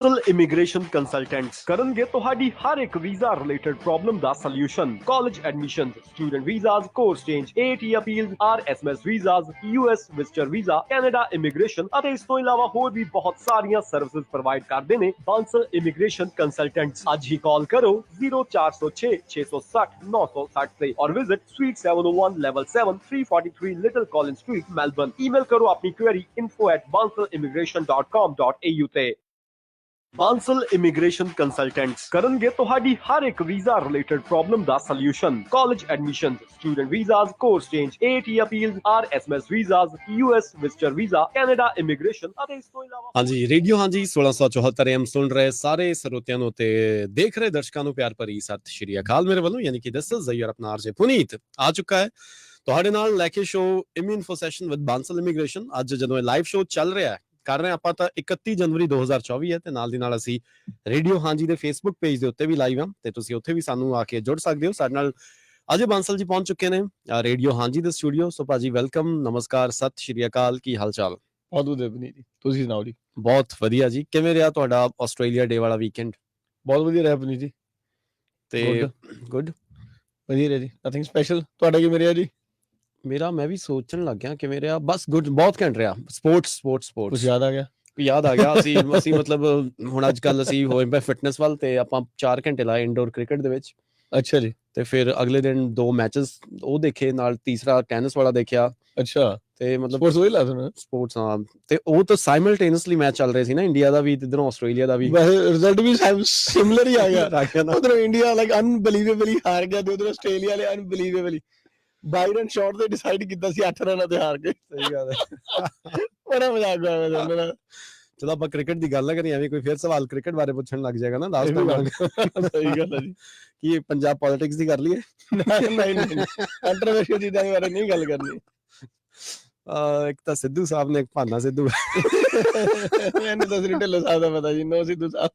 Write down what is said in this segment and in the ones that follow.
Immigration consultants ਕਰਨਗੇ ਤੁਹਾਡੀ ਹਰ ਇੱਕ ਵੀਜ਼ਾ ਰਿਲੇਟਡ ਪ੍ਰੋਬਲਮ ਦਾ solution. College admissions, student visas, course change, AT appeals, RSMS visas, US visitor visa, Canada immigration ਅਤੇ ਇਸ ਤੋਂ ਇਲਾਵਾ ਹੋਰ ਵੀ ਬਹੁਤ ਸਾਰੀਆਂ ਸਰਵਿਸਿਜ਼ ਪ੍ਰੋਵਾਈਡ ਕਰਦੇ ਨੇ ਬਾਂਸਲ ਇਮੀਗ੍ਰੇਸ਼ਨ ਕੰਸਲਟੈਂਟਸ। ਅੱਜ ਹੀ ਕਾਲ ਕਰੋ 0406 660 960 ਤੇ ਔਰ visit Suite 701 Level 7 343 Little Collins Street, Melbourne। Email ਕਰੋ ਆਪਣੀ ਕੁਐਰੀ info@bansalimmigration.com.au ਤੇ। ਬਾਂਸਲ ਇਮੀਗ੍ਰੇਸ਼ਨ ਕੰਸਲਟੈਂਟਸ ਕਰਨਗੇ ਤੁਹਾਡੀ ਹਰ ਇੱਕ ਵੀਜ਼ਾ ਰਿਲੇਟਡ ਪ੍ਰੋਬਲਮ ਦਾ solution. College admissions, student visas, course change, AT appeals, RSMS visas, US visitor visa, Canada immigration ਅਤੇ ਇਸ ਤੋਂ ਇਲਾਵਾ ਹਾਂਜੀ ਰੇਡੀਓ ਹਾਂਜੀ 1674 AM ਸੁਣ ਰਹੇ ਸਾਰੇ ਸਰੋਤਿਆਂ ਨੂੰ ਤੇ ਦੇਖ ਰਹੇ ਦਰਸ਼ਕਾਂ ਨੂੰ ਪਿਆਰ ਭਰੀ ਸਤਿ ਸ਼੍ਰੀ ਅਕਾਲ ਮੇਰੇ ਵੱਲੋਂ। ਯਾਨੀ ਕਿ ਦਿਸ ਇਜ਼ ਜ਼ਹੀਰ ਆਪਣਾ ਆਰਜੇ ਪੁਨੀਤ ਆ ਚੁੱਕਾ ਹੈ ਤੁਹਾਡੇ ਨਾਲ ਲੈ ਕੇ ਸ਼ੋ ਇਮਿਊਨਫੋ ਸੈਸ਼ਨ ਵਿਦ ਬਾਂਸਲ ਇਮੀਗ੍ਰੇਸ਼ਨ। ਅੱਜ ਜਦੋਂ ਇਹ ਲਾਈਵ ਸ਼ੋ ਚੱਲ ਰਿਹਾ ਹੈ ਕਰ ਰਹੇ ਆਪਾਂ ਤਾਂ 31 ਜਨਵਰੀ 2024 ਹੈ ਤੇ ਨਾਲ ਦੀ ਨਾਲ ਅਸੀਂ ਰੇਡੀਓ ਹਾਂਜੀ ਦੇ ਫੇਸਬੁੱਕ ਪੇਜ ਦੇ ਉੱਤੇ ਵੀ ਲਾਈਵ ਹਾਂ ਤੇ ਤੁਸੀਂ ਉੱਥੇ ਵੀ ਸਾਨੂੰ ਆ ਕੇ ਜੁੜ ਸਕਦੇ ਹੋ। ਸਾਡੇ ਨਾਲ ਅਜੇ ਬਾਂਸਲ ਜੀ ਪਹੁੰਚ ਚੁੱਕੇ ਨੇ ਰੇਡੀਓ ਹਾਂਜੀ ਦੇ ਸਟੂਡੀਓ। ਸੋ ਭਾਜੀ ਵੈਲਕਮ, ਨਮਸਕਾਰ, ਸਤਿ ਸ਼੍ਰੀ ਅਕਾਲ, ਕੀ ਹਾਲ ਚਾਲ? ਬਹੁਤ ਵਧੀਆ ਬਣੀ ਜੀ, ਤੁਸੀਂ ਸੁਣਾਓ ਜੀ? ਬਹੁਤ ਵਧੀਆ ਜੀ। ਕਿਵੇਂ ਰਿਹਾ ਤੁਹਾਡਾ ਆਸਟ੍ਰੇਲੀਆ ਡੇ ਵਾਲਾ ਵੀਕਐਂਡ? ਬਹੁਤ ਵਧੀਆ ਰਿਹਾ ਬਣੀ ਜੀ ਤੇ ਗੁੱਡ ਵਧੀਆ ਰਿਹਾ ਜੀ, ਨਥਿੰਗ ਸਪੈਸ਼ਲ। ਤੁਹਾਡਾ ਕਿਵੇਂ ਰਿਹਾ ਜੀ? ਮੇਰਾ ਮੈਂ ਵੀ ਸੋਚਣ ਲੱਗ ਗਿਆ ਕਿਵੇਂ ਰਿਹਾ, ਬਸ ਗੁੱਡ, ਬਹੁਤ ਘੈਂਟ ਰਿਹਾ। ਸਪੋਰਟਸ ਕੁਝ ਯਾਦ ਆ ਗਿਆ? ਯਾਦ ਆ ਗਿਆ। ਅਸੀਂ ਮਤਲਬ ਹੁਣ ਅੱਜ ਕੱਲ ਅਸੀਂ ਹੋਏ ਪਏ ਫਿਟਨੈਸ ਵੱਲ ਤੇ ਆਪਾਂ 4 ਘੰਟੇ ਲਾਏ ਇੰਡੋਰ ਕ੍ਰਿਕਟ ਦੇ ਵਿੱਚ। ਅੱਛਾ ਜੀ। ਤੇ ਫਿਰ ਅਗਲੇ ਦਿਨ 2 ਮੈਚਸ ਉਹ ਦੇਖੇ, ਨਾਲ ਤੀਸਰਾ ਟੈਨਿਸ ਵਾਲਾ ਦੇਖਿਆ। ਅੱਛਾ, ਤੇ ਮਤਲਬ ਸਪੋਰਟਸ ਉਹੀ ਲਾ ਤੁਹਾਨੂੰ? ਸਪੋਰਟਸ ਹਾਂ, ਤੇ ਉਹ ਤਾਂ ਸਾਈਮਲਟੇਨੀਅਸਲੀ ਮੈਚ ਚੱਲ ਰਹੇ ਸੀ ਨਾ, ਇੰਡੀਆ ਦਾ ਵੀ ਤੇ ਇਧਰੋਂ ਆਸਟ੍ਰੇਲੀਆ ਦਾ ਵੀ। ਰਿਜ਼ਲਟ ਵੀ ਸਿਮਿਲਰ ਹੀ ਆ ਗਿਆ। ਉਧਰੋਂ ਇੰਡੀਆ ਲਾਈਕ ਅਨਬਲੀਵੇਬਲੀ ਹਾਰ ਗਿਆ ਤੇ ਉਧਰ ਆਸਟ੍ਰੇਲੀਆ ਵਾਲੇ ਅਨਬਲੀਵੇਬਲੀ ਬਾਈ ਰਨ ਸ਼ਾਟ ਤੇ ਡਿਸਾਈਡ ਕੀਤਾ ਸੀ 8 ਰਨਾਂ ਤੇ ਹਾਰ ਗਏ। ਸਹੀ ਗੱਲ ਹੈ। ਬੜਾ ਮਜ਼ਾਕ ਆਇਆ ਉਹਨਾਂ ਨਾਲ। ਚਲੋ ਆਪਾਂ ਕ੍ਰਿਕਟ ਦੀ ਗੱਲ ਨਾ ਕਰੀਏ, ਐਵੇਂ ਕੋਈ ਫਿਰ ਸਵਾਲ ਕ੍ਰਿਕਟ ਬਾਰੇ ਪੁੱਛਣ ਲੱਗ ਜਾਏਗਾ ਨਾ ਲਾਸਟ ਟਾਈਮ। ਸਹੀ ਗੱਲ ਹੈ ਜੀ। ਕੀ ਪੰਜਾਬ ਪੋਲਿਟਿਕਸ ਦੀ ਕਰ ਲਈਏ? ਨਹੀਂ, ਕੰਟਰੋਵਰਸ਼ੀਅਲ ਚੀਜ਼ਾਂ ਬਾਰੇ ਨਹੀਂ ਗੱਲ ਕਰਨੀ। ਇੱਕ ਤਾਂ ਸਿੱਧੂ ਸਾਹਿਬ ਨੇ, ਇੱਕ ਭਾਨਾ ਸਿੱਧੂ। ਮੈਨੂੰ ਤਾਂ ਸਿਰਫ ਢਿੱਲੋਂ ਸਾਹਿਬ ਦਾ ਪਤਾ ਜੀ, ਨੋ ਸਿੱਧੂ ਸਾਹਿਬ।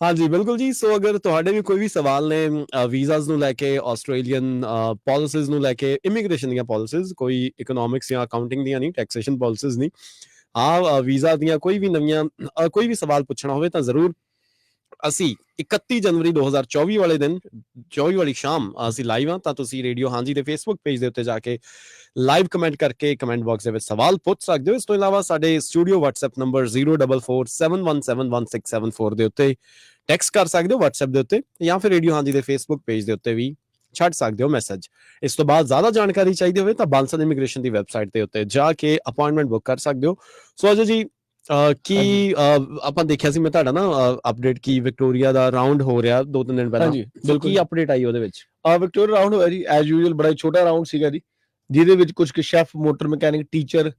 ਹਾਂਜੀ ਬਿਲਕੁਲ ਜੀ। ਸੋ ਅਗਰ ਤੁਹਾਡੇ ਵੀ ਕੋਈ ਵੀ ਸਵਾਲ ਨੇ ਵੀਜ਼ਾਸ ਨੂੰ ਲੈ ਕੇ, ਆਸਟ੍ਰੇਲੀਅਨ ਪਾਲਿਸੀਜ਼ ਨੂੰ ਲੈ ਕੇ, ਇਮੀਗ੍ਰੇਸ਼ਨ ਦੀਆਂ ਪਾਲਿਸੀਜ਼, ਕੋਈ ਇਕਨੋਮਿਕਸ ਜਾਂ ਅਕਾਊਂਟਿੰਗ ਦੀਆਂ ਨਹੀਂ, ਟੈਕਸੇਸ਼ਨ ਪਾਲਿਸੀਜ਼ ਨਹੀਂ, ਹਾਂ ਵੀਜ਼ਾ ਦੀਆਂ ਕੋਈ ਵੀ ਨਵੀਆਂ ਕੋਈ ਵੀ ਸਵਾਲ ਪੁੱਛਣਾ ਹੋਵੇ ਤਾਂ ਜ਼ਰੂਰ ਅਸੀਂ 31 ਜਨਵਰੀ 2024 ਵਾਲੇ ਦਿਨ 24 ਵਾਲੀ ਸ਼ਾਮ ਅਸੀਂ ਲਾਈਵ ਹਾਂ। ਤਾਂ ਤੁਸੀਂ ਰੇਡੀਓ ਹਾਂਜੀ ਦੇ ਫੇਸਬੁੱਕ ਪੇਜ ਦੇ ਉੱਤੇ ਜਾ ਕੇ ਲਾਈਵ ਕਮੈਂਟ ਕਰਕੇ ਕਮੈਂਟ ਬਾਕਸ ਦੇ ਵਿੱਚ ਸਵਾਲ ਪੁੱਛ ਸਕਦੇ ਹੋ। ਇਸ ਤੋਂ ਇਲਾਵਾ ਸਾਡੇ ਸਟੂਡੀਓ WhatsApp ਨੰਬਰ 0447171674 ਦੇ ਉੱਤੇ ਟੈਕਸਟ ਕਰ ਸਕਦੇ ਹੋ WhatsApp ਦੇ ਉੱਤੇ, ਜਾਂ ਫਿਰ ਰੇਡੀਓ ਹਾਂਜੀ ਦੇ ਫੇਸਬੁੱਕ ਪੇਜ ਦੇ ਉੱਤੇ ਵੀ ਛੱਡ ਸਕਦੇ ਹੋ ਮੈਸੇਜ। ਇਸ ਤੋਂ ਬਾਅਦ ਜ਼ਿਆਦਾ ਜਾਣਕਾਰੀ ਚਾਹੀਦੀ ਹੋਵੇ ਤਾਂ ਬਾਂਸਲ ਇਮੀਗ੍ਰੇਸ਼ਨ ਦੀ ਵੈਬਸਾਈਟ ਦੇ ਉੱਤੇ ਜਾ ਕੇ ਅਪਾਇੰਟਮੈਂਟ ਬੁੱਕ ਕਰ ਸਕਦੇ ਹੋ। ਸੋ ਅਜੇ ਜੀ ਕੀ ਆਪਾਂ ਦੇਖਿਆ ਸੀ, ਮੈਂ ਤੁਹਾਡਾ ਨਾ ਅਪਡੇਟ ਕੀ ਵਿਕਟੋਰੀਆ ਦਾ ਰਾਉਂਡ ਹੋ ਰਿਹਾ 2-3 ਦਿਨ ਪਹਿਲਾਂ। ਕੀ ਅਪਡੇਟ ਆਈ ਉਹਦੇ ਵਿੱਚ? ਵਿਕਟੋਰੀਆ ਰਾਉਂਡ ਹੋਇਆ ਜੀ ਐਜ਼ ਯੂਜੂਅਲ, ਬੜਾ ਛੋਟਾ ਰਾਉਂਡ ਸੀਗਾ ਜੀ, ਜਿਹਦੇ ਵਿੱਚ ਕੁਝ ਸ਼ੈਫ, ਮੋਟਰ ਮਕੈਨਿਕ, ਟੀਚਰ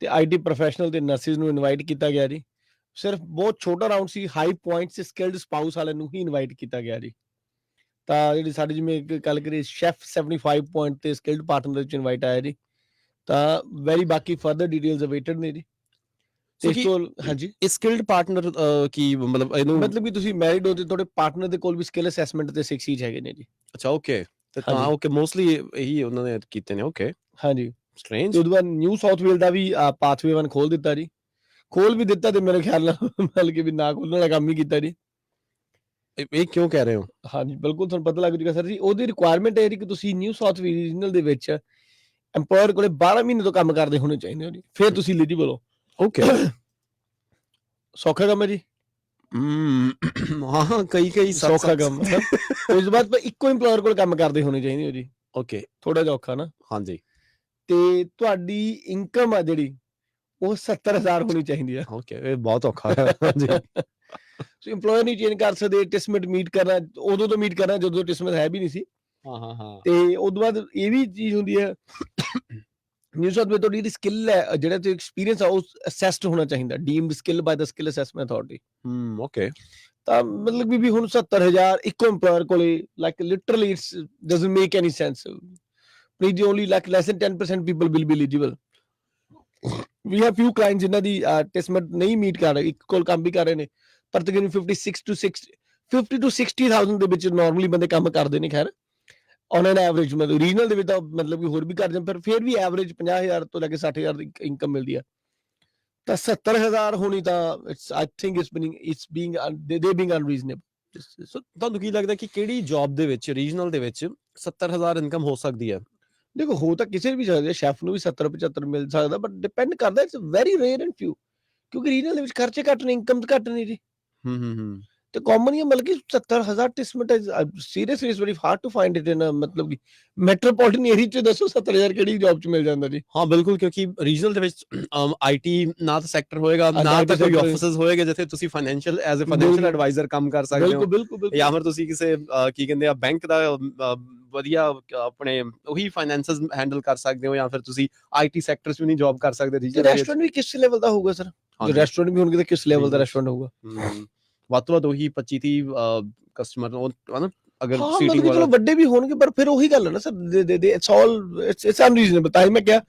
ਤੇ IT ਪ੍ਰੋਫੈਸ਼ਨਲ ਤੇ ਨਰਸਿਸ ਨੂੰ ਇਨਵਾਈਟ ਕੀਤਾ ਗਿਆ ਜੀ। ਸਿਰਫ ਬਹੁਤ ਛੋਟਾ ਰਾਉਂਡ ਸੀ। ਹਾਈ ਪੁਆਇੰਟਸ ਸਕਿਲਡ ਸਪਾਊਸ ਵਾਲਿਆਂ ਨੂੰ ਹੀ ਇਨਵਾਈਟ ਕੀਤਾ ਗਿਆ ਜੀ। ਤਾਂ ਜਿਹੜੀ ਸਾਡੀ ਜਿਵੇਂ ਗੱਲ ਕਰੀਏ ਸ਼ੈਫ 75 ਪੁਆਇੰਟ ਤੇ ਸਕਿਲਡ ਪਾਰਟਨਰ ਵਿੱਚ ਇਨਵਾਈਟ ਆਇਆ ਜੀ। ਤਾਂ ਵੈਰੀ ਬਾਕੀ ਫਰਦਰ ਡਿਟੇਲਸ ਅਵੇਟਡ ਨੇ ਜੀ। ਹਾਂਜੀ, ਸਕਿਲਡ ਪਾਰਟਨਰ ਕੀ ਮਤਲਬ ਇਹਨੂੰ ਮਤਲਬ ਕਿ ਤੁਸੀਂ ਮੈਰਿਡ ਹੋ ਤੇ ਤੁਹਾਡੇ ਪਾਰਟਨਰ ਦੇ ਕੋਲ ਵੀ ਸਕਿੱਲ ਅਸੈਸਮੈਂਟ ਤੇ 6 ਚੀਜ਼ ਹੈਗੇ ਨੇ ਜੀ। ਅੱਛਾ ਓਕੇ। ਤੇ ਤਾਂ ਓਕੇ ਮੋਸਟਲੀ ਇਹੀ ਉਹਨਾਂ ਨੇ ਕੀਤੇ ਨੇ। ਓਕੇ ਹਾਂਜੀ ਸਟ੍ਰੇਂਜ। ਤੇ ਉਹਦੇ ਬਾਅਦ ਨਿਊ ਸਾਊਥ ਵੇਲ ਦਾ ਵੀ ਪਾਥਵੇ 1 ਖੋਲ ਦਿੱਤਾ ਜੀ। ਖੋਲ ਵੀ ਦਿੱਤਾ ਤੇ ਮੇਰੇ ਖਿਆਲ ਨਾਲ ਮਤਲਬ ਕਿ ਵੀ ਨਾ ਖੋਲਣ ਵਾਲਾ ਕੰਮ ਹੀ ਕੀਤਾ ਜੀ। ਇਹ ਕਿਉਂ ਕਹਿ ਰਹੇ ਹੋ? ਹਾਂਜੀ ਬਿਲਕੁਲ ਤੁਹਾਨੂੰ ਪਤਾ ਲੱਗ ਜੂਗਾ ਸਰ ਜੀ। ਉਹਦੀ ਰਿਕੁਆਇਰਮੈਂਟ ਹੈ ਕਿ ਤੁਸੀਂ ਨਿਊ ਸਾਊਥ ਵੇਲ ਰੀਜਨਲ ਦੇ ਵਿੱਚ ਐਮਪਲੋਇਰ ਕੋਲੇ 12 ਮਹੀਨੇ ਤੋਂ ਕੰਮ ਕਰਦੇ ਹੋਣੇ ਚਾਹੀਦੇ ਹੋ ਜੀ, ਫਿਰ ਤੁਸੀਂ ਐਲੀਜੀਬਲ ਹੋ। ਓਕੇ ਸੌਖਾ ਕੰਮ ਹੈ ਜੀ। ਹਾਂ ਕਈ ਸੌਖਾ ਕੰਮ ਹੈ। ਉਸ ਤੋਂ ਬਾਅਦ ਇੱਕੋ ਇੰਪਲੋਇਰ ਕੋਲ ਕੰਮ ਕਰਦੇ ਹੋਣੇ ਚਾਹੀਦੇ ਹੋ ਜੀ। ਓਕੇ ਥੋੜਾ ਜਿਹਾ ਔਖਾ ਨਾ। ਹਾਂਜੀ। ਤੇ ਤੁਹਾਡੀ ਇਨਕਮ ਆ ਜਿਹੜੀ ਉਹ 70,000 ਹੋਣੀ ਚਾਹੀਦੀ ਆ। ਓਕੇ ਇਹ ਬਹੁਤ ਔਖਾ ਹੈ। ਹਾਂਜੀ ਸੋ ਇੰਪਲੋਇਰ ਨਹੀਂ ਚੇਂਜ ਕਰ ਸਕਦੇ। ਟਿਸਮਿਟ ਮੀਟ ਕਰਨਾ ਉਦੋਂ ਤੋਂ ਮੀਟ ਕਰਨਾ ਜਦੋਂ ਟਿਸਮਿਟ ਹੈ ਵੀ ਨਹੀਂ ਸੀ। ਹਾਂ ਤੇ ਉਸ ਤੋਂ ਬਾਅਦ ਇਹ ਵੀ ਚੀਜ਼ ਹੁੰਦੀ ਹੈ ਨਿਊ ਸਾਊਥ ਵੇਲ ਤੁਹਾਡੀ ਜਿਹੜੀ ਸਕਿੱਲ ਹੈ, ਜਿਹੜਾ ਤੇ ਐਕਸਪੀਰੀਅੰਸ ਆ, ਉਹ ਅਸੈਸਡ ਹੋਣਾ ਚਾਹੀਦਾ, ਡੀਮਡ ਸਕਿੱਲ ਬਾਈ ਦਾ ਸਕਿੱਲ ਅਸੈਸਮੈਂਟ ਅਥਾਰਟੀ। ਓਕੇ ਤਾਂ ਮਤਲਬ ਵੀ ਹੁਣ 70,000 ਇੱਕੋ ਇੰਪਲੋਇਰ ਕੋਲੇ like literally it's doesn't make any sense. Please only like less than 10% people will be eligible. We have few clients ਜਿਨ੍ਹਾਂ ਦੀ ਟੈਸਟਮੈਂਟ ਨਹੀਂ ਮੀਟ ਕਰ ਰਹੇ, ਇੱਕ ਕੋਲ ਕੰਮ ਵੀ ਕਰ ਰਹੇ ਨੇ, ਪਰ ਤਕਰੀਬਨ 50 to 60,000 ਦੇ ਵਿੱਚ ਨਾਰਮਲੀ ਬੰਦੇ ਕੰਮ ਕਰਦੇ ਨੇ। ਖੈਰ ਔਨ ਐਨ ਐਵਰੇਜ ਮਤਲਬ ਰੀਜਨਲ ਦੇ ਵਿੱਚ ਤਾਂ ਮਤਲਬ ਕਿ ਹੋਰ ਵੀ ਕਰ ਜਾਂਦੇ, ਪਰ ਫਿਰ ਵੀ ਐਵਰੇਜ 50,000 ਤੋਂ ਲੈ ਕੇ 60,000 ਦੀ ਇਨਕਮ ਮਿਲਦੀ ਆ। ਤਾਂ 70,000 ਹੋਣੀ ਤਾਂ ਆਈ ਥਿੰਕ ਇਟਸ ਬੀਇੰਗ ਦੇ ਬੀਇੰਗ ਅਨਰੀਜ਼ਨੇਬਲ। ਸੋ ਤੁਹਾਨੂੰ ਕੀ ਲੱਗਦਾ ਕਿ ਕਿਹੜੀ ਜੌਬ ਦੇ ਵਿੱਚ ਰੀਜਨਲ ਦੇ ਵਿੱਚ 70,000 ਇਨਕਮ ਹੋ ਸਕਦੀ ਹੈ? ਦੇਖੋ ਹੋ ਤਾਂ ਕਿਸੇ ਵੀ ਸਕਦਾ, ਸ਼ੈਫ ਨੂੰ ਵੀ 70-75 ਮਿਲ ਸਕਦਾ, ਬਟ ਡਿਪੈਂਡ ਕਰਦਾ, ਇਟਸ ਵੈਰੀ ਰੇਅਰ ਐਂਡ ਫਿਊ, ਕਿਉਂਕਿ ਰੀਜਨਲ ਦੇ ਵਿੱਚ ਖਰਚੇ ਘੱਟ ਨੇ, ਇਨਕਮ ਘੱਟ ਨਹੀਂ ਜੀ, ਹੂੰ ਤੇ ਕਾਮਨ ਹੀ ਹੈ। ਮਤਲਬ ਕਿ 70,000 ਟਿਸਮਟ seriously it's very hard to find it in ਮਤਲਬ ਕਿ ਮੈਟਰੋਪੋਲੀਟਨ ਏਰੀਆ ਚ। ਦੱਸੋ 70,000 ਕਿਹੜੀ ਜੌਬ ਚ ਮਿਲ ਜਾਂਦਾ ਜੀ? ਹਾਂ ਬਿਲਕੁਲ, ਕਿਉਂਕਿ ਰੀਜਨਲ ਦੇ ਵਿੱਚ ਆਈਟੀ ਨਾ ਤਾਂ ਸੈਕਟਰ ਹੋਏਗਾ, ਨਾ IT ਤਾਂ ਕੋਈ sector ਆਫਿਸਿਸ ਹੋਏਗੇ ਜਿੱਥੇ ਤੁਸੀਂ ਫਾਈਨੈਂਸ਼ੀਅਲ ਐਜ਼ ਅ ਫਾਈਨੈਂਸ਼ੀਅਲ ਬਿਲਕੁਲ ਐਡਵਾਈਜ਼ਰ ਕੰਮ ਕਰ ਸਕਦੇ ਹੋ, ਬਿਲਕੁਲ ਬਿਲਕੁਲ ਜਾਂ ਬਿਲਕੁਲ। ਫਿਰ ਤੁਸੀਂ ਕਿਸੇ ਕੀ ਕਹਿੰਦੇ ਆ ਬੈਂਕ ਦਾ ਵਧੀਆ ਆਪਣੇ ਉਹੀ ਫਾਈਨੈਂਸਸ ਹੈਂਡਲ ਕਰ ਸਕਦੇ ਹੋ, ਜਾਂ ਫਿਰ ਤੁਸੀਂ ਆਈਟੀ ਸੈਕਟਰ 'ਚ ਵੀ ਨਹੀਂ ਜੌਬ ਕਰ ਸਕਦੇ ਤੇ ਰੀਜਨਲ ਏਰੀਆ 'ਚ। ਰੈਸਟੋਰੈਂਟ ਵੀ ਕਿਸ ਲੈਵਲ ਦਾ ਹੋਊਗਾ ਸਰ? ਜੋ ਹਾਂਜੀ ਰੈਸਟੋਰੈਂਟ ਵੀ ਹੋਣਗੇ ਤਾਂ ਕਿਸ ਲੈਵਲ ਦਾ ਰੀਜਨਲ ਰੈਸਟੋਰੈਂਟ ਹੋਊਗਾ? ਵੱਧ ਤੋਂ ਵੱਧ ਉਹੀ 25-30 ਕਸਟਮਰ ਹਨਾ, ਅਗਰ ਹਾਂ ਮਤਲਬ ਸੀਟਿੰਗ ਕਿ ਚਲੋ ਵਾਲਾ। ਵੱਡੇ ਵੀ ਹੋਣਗੇ, ਪਰ ਫਿਰ ਉਹੀ ਗੱਲ ਹੈ ਨਾ ਸਰ, ਇਟਸ ਆਲ ਇਟਸ ਅਨਰੀਜ਼ਨੇਬਲ। ਤਾਂ ਹੀ ਮੈਂ ਕਿਹਾ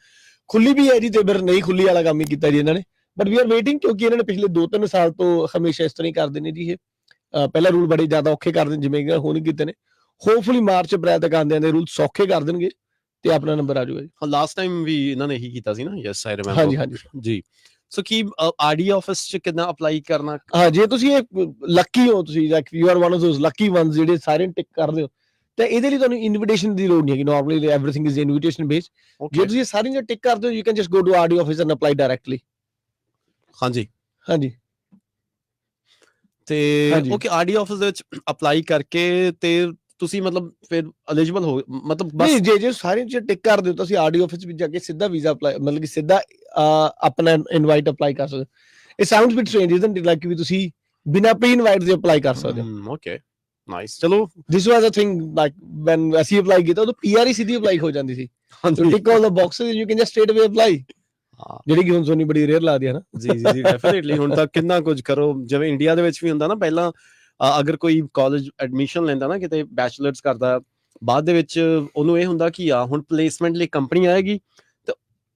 ਖੁੱਲੀ ਵੀ ਹੈ ਜੀ, ਤੇ ਫਿਰ ਨਹੀਂ ਖੁੱਲੀ ਵਾਲਾ ਕੰਮ ਹੀ ਕੀਤਾ ਜੀ ਇਹਨਾਂ ਨੇ, ਬਟ ਵੀ ਆਰ ਵੇਟਿੰਗ, ਕਿਉਂਕਿ ਇਹਨਾਂ ਨੇ ਪਿਛਲੇ 2-3 ਸਾਲ ਤੋਂ ਹਮੇਸ਼ਾ ਇਸ ਤਰ੍ਹਾਂ ਹੀ ਕਰਦੇ ਨੇ ਜੀ। ਇਹ ਪਹਿਲਾ ਰੂਲ ਬੜੇ ਜ਼ਿਆਦਾ ਔਖੇ ਕਰਦੇ ਨੇ, ਜਿਵੇਂ ਕਿ ਹੁਣ ਕੀਤੇ ਨੇ। ਹੋਪਫੁਲੀ ਮਾਰਚ ਅਪ੍ਰੈਲ ਤੱਕ ਆਉਂਦੇ ਰੂਲ ਸੌਖੇ ਕਰ ਦੇਣਗੇ ਤੇ ਆਪਣਾ ਨੰਬਰ ਆ ਜਾਊਗਾ ਜੀ। ਹਾਂ ਲਾਸਟ ਟਾਈਮ ਵੀ ਇਹਨਾਂ ਨੇ ਇਹੀ ਕੀਤਾ ਸੀ ਨਾ, ਯੈਸ ਆਈ ਰਿਮੈਂਬਰ। ਹਾਂਜੀ ਹਾਂਜੀ ਸਰ। ਜੀ ਸੋ ਕੀ ਆਰਡੀ ਆਫਿਸ 'ਚ ਕਿੱਦਾਂ ਅਪਲਾਈ ਕਰਨਾ? ਹਾਂ ਜੇ ਤੁਸੀਂ ਲੱਕੀ ਹੋ, ਤੁਸੀਂ you are one of those Lucky ones ਜਿਹੜੇ ਸਾਰੇ ਟਿਕ ਕਰਦੇ ਹੋ, ਤਾਂ ਇਹਦੇ ਲਈ ਤੁਹਾਨੂੰ ਇਨਵੀਟੇਸ਼ਨ ਦੀ ਲੋੜ ਨਹੀਂ ਹੈਗੀ। Normally everything is invitation based. ਜੇ ਤੁਸੀਂ ਸਾਰੀਆਂ ਟਿਕ ਕਰਦੇ ਹੋ, you can just go to RD office and apply directly. ਹਾਂਜੀ ਹਾਂਜੀ ਤੇ ਹਾਂਜੀ ਓਕੇ, ਆਰਡੀ ਆਫਿਸ ਦੇ ਵਿੱਚ ਅਪਲਾਈ ਕਰਕੇ ਤੇ ਤੁਸੀਂ ਮਤਲਬ ਫਿਰ ਐਲੀਜੀਬਲ ਹੋ, ਮਤਲਬ ਬਸ ਨਹੀਂ, ਜੇ ਸਾਰੀਆਂ ਚੀਜ਼ਾਂ ਟਿਕ ਕਰਦੇ ਹੋ ਤਾਂ ਤੁਸੀਂ ਆਰਡੀ ਆਫਿਸ ਵਿੱਚ ਜਾ ਕੇ ਸਿੱਧਾ ਵੀਜ਼ਾ ਅਪਲਾਈ, ਮਤਲਬ ਕਿ ਸਿੱਧਾ ਆਪਣਾ ਇਨਵਾਈਟ ਅਪਲਾਈ ਕਰ ਸਕਦੇ ਹੋ। It sounds bit strange isn't it, like ਵੀ ਤੁਸੀਂ ਬਿਨਾਂ ਪ੍ਰੀ ਇਨਵਾਈਟ ਦੇ ਅਪਲਾਈ ਕਰ ਸਕਦੇ ਹੋ। Okay nice. ਚਲੋ this was a thing like when ਅਸੀਂ ਅਪਲਾਈ ਕੀਤਾ ਉਦੋਂ ਪੀਆਰ ਹੀ ਸਿੱਧੀ ਅਪਲਾਈ ਹੋ ਜਾਂਦੀ ਸੀ। ਹਾਂਜੀ tick all the boxes, you can just straight away apply, ਹਾਂ ਜਿਹੜੀ ਕਿ ਹੁਣ ਸੋਨੀ ਬੜੀ ਰੇਅਰ ਲੱਗਦੀ ਹੈ ਨਾ। ਜੀ ਡੈਫੀਨਿਟਲੀ। ਹੁਣ ਤਾਂ ਕਿੰਨਾ ਕੁਝ ਕਰੋ, ਜਿਵੇਂ ਇੰਡੀਆ ਦੇ ਵਿੱਚ ਵੀ ਹੁੰਦਾ ਨਾ, ਪਹਿਲਾਂ ਅਗਰ ਕੋਈ ਕਾਲਜ ਐਡਮਿਸ਼ਨ ਲੈਂਦਾ ਨਾ, ਕਿਤੇ ਬੈਚਲਰਸ ਕਰਦਾ, ਬਾਅਦ ਦੇ ਵਿੱਚ ਉਹਨੂੰ ਇਹ ਹੁੰਦਾ ਕਿ ਹੁਣ ਪਲੇਸਮੈਂਟ ਲਈ ਕੰਪਨੀ ਆਏਗੀ, ਤੇ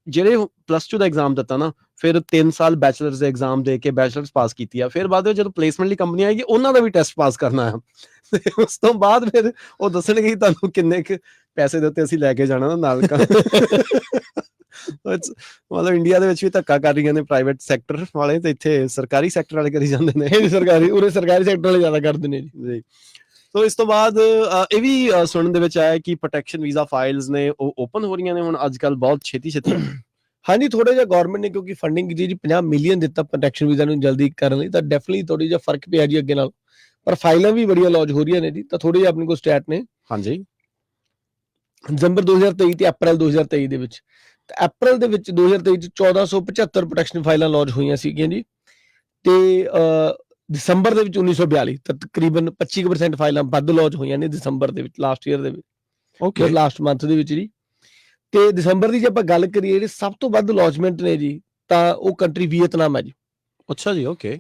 ਜਿਹੜੇ +2 ਦਾ ਐਗਜ਼ਾਮ ਦਿੱਤਾ ਨਾ, ਫਿਰ 3 ਸਾਲ ਬੈਚਲਰਸ ਦੇ ਐਗਜ਼ਾਮ ਦੇ ਕੇ ਬੈਚਲਰਸ ਪਾਸ ਕੀਤੀ ਆ, ਫਿਰ ਬਾਅਦ ਵਿੱਚ ਜਦੋਂ ਪਲੇਸਮੈਂਟ ਲਈ ਕੰਪਨੀ ਆਏਗੀ, ਉਹਨਾਂ ਦਾ ਵੀ ਟੈਸਟ ਪਾਸ ਕਰਨਾ ਆ, ਤੇ ਉਸ ਤੋਂ ਬਾਅਦ ਫਿਰ ਉਹ ਦੱਸਣਗੇ ਤੁਹਾਨੂੰ ਕਿੰਨੇ ਕੁ ਪੈਸੇ ਦੇ ਉੱਤੇ ਅਸੀਂ ਲੈ ਕੇ ਜਾਣਾ ਨਾਲ ਮਤਲਬ ਇੰਡੀਆ ਦੇ ਵਿੱਚ ਵੀ ਧੱਕਾ ਕਰ ਰਹੀਆਂ ਨੇ ਪ੍ਰਾਈਵੇਟ ਸੈਕਟਰ ਵਾਲੇ, ਤੇ ਇੱਥੇ ਸਰਕਾਰੀ ਸੈਕਟਰ ਵਾਲੇ ਕਰੀ ਜਾਂਦੇ ਨੇ। ਇਹ ਸਰਕਾਰੀ, ਉਰੇ ਸਰਕਾਰੀ ਸੈਕਟਰ ਵਾਲੇ ਜ਼ਿਆਦਾ ਕਰਦੇ ਨੇ ਜੀ। ਸੋ ਇਸ ਤੋਂ ਬਾਅਦ ਇਹ ਵੀ ਸੁਣਨ ਦੇ ਵਿੱਚ ਆਇਆ ਕਿ ਪ੍ਰੋਟੈਕਸ਼ਨ ਵੀਜ਼ਾ ਫਾਈਲਸ ਨੇ ਉਹ ਓਪਨ ਹੋ ਰਹੀਆਂ ਨੇ ਹੁਣ ਅੱਜ ਕੱਲ ਬਹੁਤ ਛੇਤੀ। ਹਾਂਜੀ ਥੋੜਾ ਜਿਹਾ ਗਵਰਨਮੈਂਟ ਨੇ ਕਿਉਂਕਿ ਫੰਡਿੰਗ ਕੀਤੀ ਜੀ, 50 ਮਿਲੀਅਨ ਦਿੱਤਾ ਪ੍ਰੋਟੈਕਸ਼ਨ ਵੀਜ਼ਾ ਨੂੰ ਜਲਦੀ ਕਰਨ ਲਈ, ਤਾਂ ਡੈਫੀਨਿਟਲੀ ਥੋੜੀ ਜਿਹਾ ਫਰਕ ਪਿਆ ਜੀ ਅੱਗੇ ਨਾਲ, ਪਰ ਫਾਈਲਾਂ ਵੀ ਬੜੀਆਂ ਲੌਂਚ ਹੋ ਰਹੀਆਂ ਨੇ ਜੀ। ਤਾਂ ਥੋੜੇ ਜਿਹਾ ਆਪਣੇ ਕੋਲ ਸਟੈਟ ਨੇ ਹਾਂਜੀ ਦਸੰਬਰ 2023 ਤੇ ਅਪ੍ਰੈਲ 2023 ਦੇ ਵਿੱਚ, ਤੇ ਅਪ੍ਰੈਲ ਦੇ ਵਿੱਚ 2023 ਚ 1475 ਪ੍ਰੋਟੈਕਸ਼ਨ ਫਾਈਲਾਂ ਲੌਂਚ ਹੋਈਆਂ ਸੀਗੀਆਂ ਜੀ, ਤੇ ਦਸੰਬਰ ਦੇ ਵਿੱਚ 1942, ਤਾਂ ਤਕਰੀਬਨ 25% ਫਾਈਲਾਂ ਵੱਧ ਲੌਂਚ ਹੋਈਆਂ ਨੇ ਦਸੰਬਰ ਦੇ ਵਿੱਚ, ਲਾਸਟ ਈਅਰ ਦੇ ਵਿੱਚ, ਓਕੇ ਲਾਸਟ ਮੰਥ ਦੇ ਵਿੱਚ ਜੀ। ਤੇ ਦਸੰਬਰ ਦੀ ਜੇ ਆਪਾਂ ਗੱਲ ਕਰੀਏ, ਜਿਹੜੇ ਸਭ ਤੋਂ ਵੱਧ ਲੌਂਚਮੈਂਟ ਨੇ ਜੀ, ਤਾਂ ਉਹ ਕੰਟਰੀ ਵੀਅਤਨਾਮ ਹੈ ਜੀ। ਅੱਛਾ ਜੀ ਓਕੇ।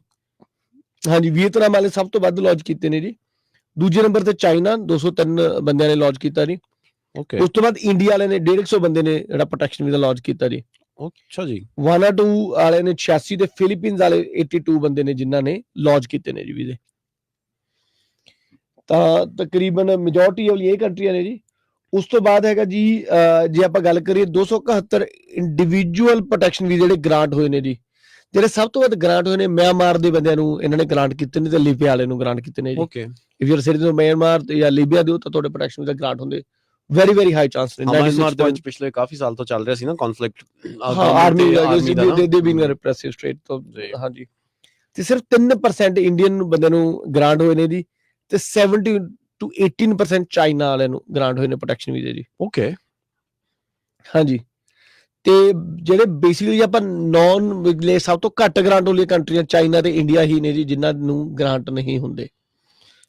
ਹਾਂਜੀ ਵੀਅਤਨਾਮ ਵਾਲੇ ਸਭ ਤੋਂ ਵੱਧ ਲੌਂਚ ਕੀਤੇ ਨੇ ਜੀ। ਦੂਜੇ ਨੰਬਰ ਤੇ ਚਾਈਨਾ 203 ਬੰਦਿਆਂ ਨੇ ਲੌਂਚ ਕੀਤਾ ਜੀ। ਓਕੇ ਉਸ ਤੋਂ ਬਾਅਦ ਇੰਡੀਆ ਵਾਲੇ ਨੇ 150 ਬੰਦੇ ਨੇ ਜਿਹੜਾ ਪ੍ਰੋਟੈਕਸ਼ਨ ਵੀਜ਼ਾ ਲੌਂਚ ਕੀਤਾ ਜੀ। ਅੱਛਾ ਜੀ। ਵਾਨਾਟੂ ਵਾਲੇ ਨੇ 86 ਤੇ ਫਿਲੀਪੀਨਸ ਵਾਲੇ 82 ਬੰਦੇ ਨੇ ਜਿਨ੍ਹਾਂ ਨੇ ਲੌਂਚ ਕੀਤੇ ਨੇ ਜੀ ਵੀਜ਼ੇ। ਤਾਂ ਤਕਰੀਬਨ ਮੈਜੋਰਟੀ ਵਾਲੀ ਇਹ ਕੰਟਰੀਆਂ ਨੇ ਜੀ। ਉਸ ਤੋਂ ਬਾਅਦ ਹੈਗਾ ਜੀ ਜੇ ਆਪਾਂ ਗੱਲ ਕਰੀਏ 271 ਇੰਡੀਵਿਜੂਅਲ ਪ੍ਰੋਟੈਕਸ਼ਨ ਵੀਜ਼ੇ ਜਿਹੜੇ ਗ੍ਰਾਂਟ ਹੋਏ ਨੇ ਜੀ। ਜਿਹੜੇ ਸਭ ਤੋਂ ਵੱਧ ਗ੍ਰਾਂਟ ਹੋਏ ਨੇ ਮਿਆਂਮਾਰ ਦੇ ਬੰਦਿਆਂ ਨੂੰ ਇਹਨਾਂ ਨੇ ਗ੍ਰਾਂਟ ਕੀਤੇ ਨੇ, ਤੇ ਲੀਬੀਆ ਵਾਲੇ ਨੂੰ ਗ੍ਰਾਂਟ ਕੀਤੇ ਨੇ ਜੀ। Okay if you R citizen of Myanmar ਜਾਂ ਲੀਬੀਆ ਦੇ ਹੋ ਤਾਂ ਤੁਹਾਡੇ ਪ੍ਰੋਟੈਕਸ਼ਨ ਵੀਜ਼ਾ ਗ੍ਰਾਂਟ ਹੁੰਦੇ ਵੈਰੀ ਹਾਈ ਚਾਂਸ ਨੇ। ਮਿਆਂਮਾਰ ਦੇ ਵਿੱਚ ਪਿਛਲੇ ਕਾਫੀ ਸਾਲ ਤੋਂ ਚੱਲ ਰਿਹਾ ਸੀ ਨਾ ਕਨਫਲਿਕਟ, ਆਰਮੀ ਦਾ ਦੇ ਬੀਇੰਗ ਨਾ। ਰਿਪਰੈਸਿਵ ਸਟੇਟ ਤੋਂ। ਹਾਂਜੀ ਤੇ ਸਿਰਫ 3% ਇੰਡੀਅਨ ਬੰਦਿਆਂ ਨੂੰ ਗ੍ਰਾਂਟ ਹੋਏ ਨੇ ਜੀ, ਤੇ 70 to 18% ਚਾਈਨਾ ਵਾਲਿਆਂ ਨੂੰ ਗ੍ਰਾਂਟ ਹੋਏ ਨੇ ਪ੍ਰੋਟੈਕਸ਼ਨ ਵੀਜ਼ੇ ਜੀ। ਓਕੇ ਹਾਂਜੀ ਤੇ ਜਿਹੜੇ ਬੇਸਿਕਲੀ ਆਪਾਂ ਨੌਨ ਵਿਗਲੇ ਸਭ ਤੋਂ ਘੱਟ ਗ੍ਰਾਂਟ ਵਾਲੀਆਂ ਕੰਟਰੀਆਂ ਚਾਈਨਾ ਤੇ ਇੰਡੀਆ ਹੀ ਨੇ ਜੀ, ਜਿਨ੍ਹਾਂ ਨੂੰ ਗ੍ਰਾਂਟ ਨਹੀਂ ਹੁੰਦੇ।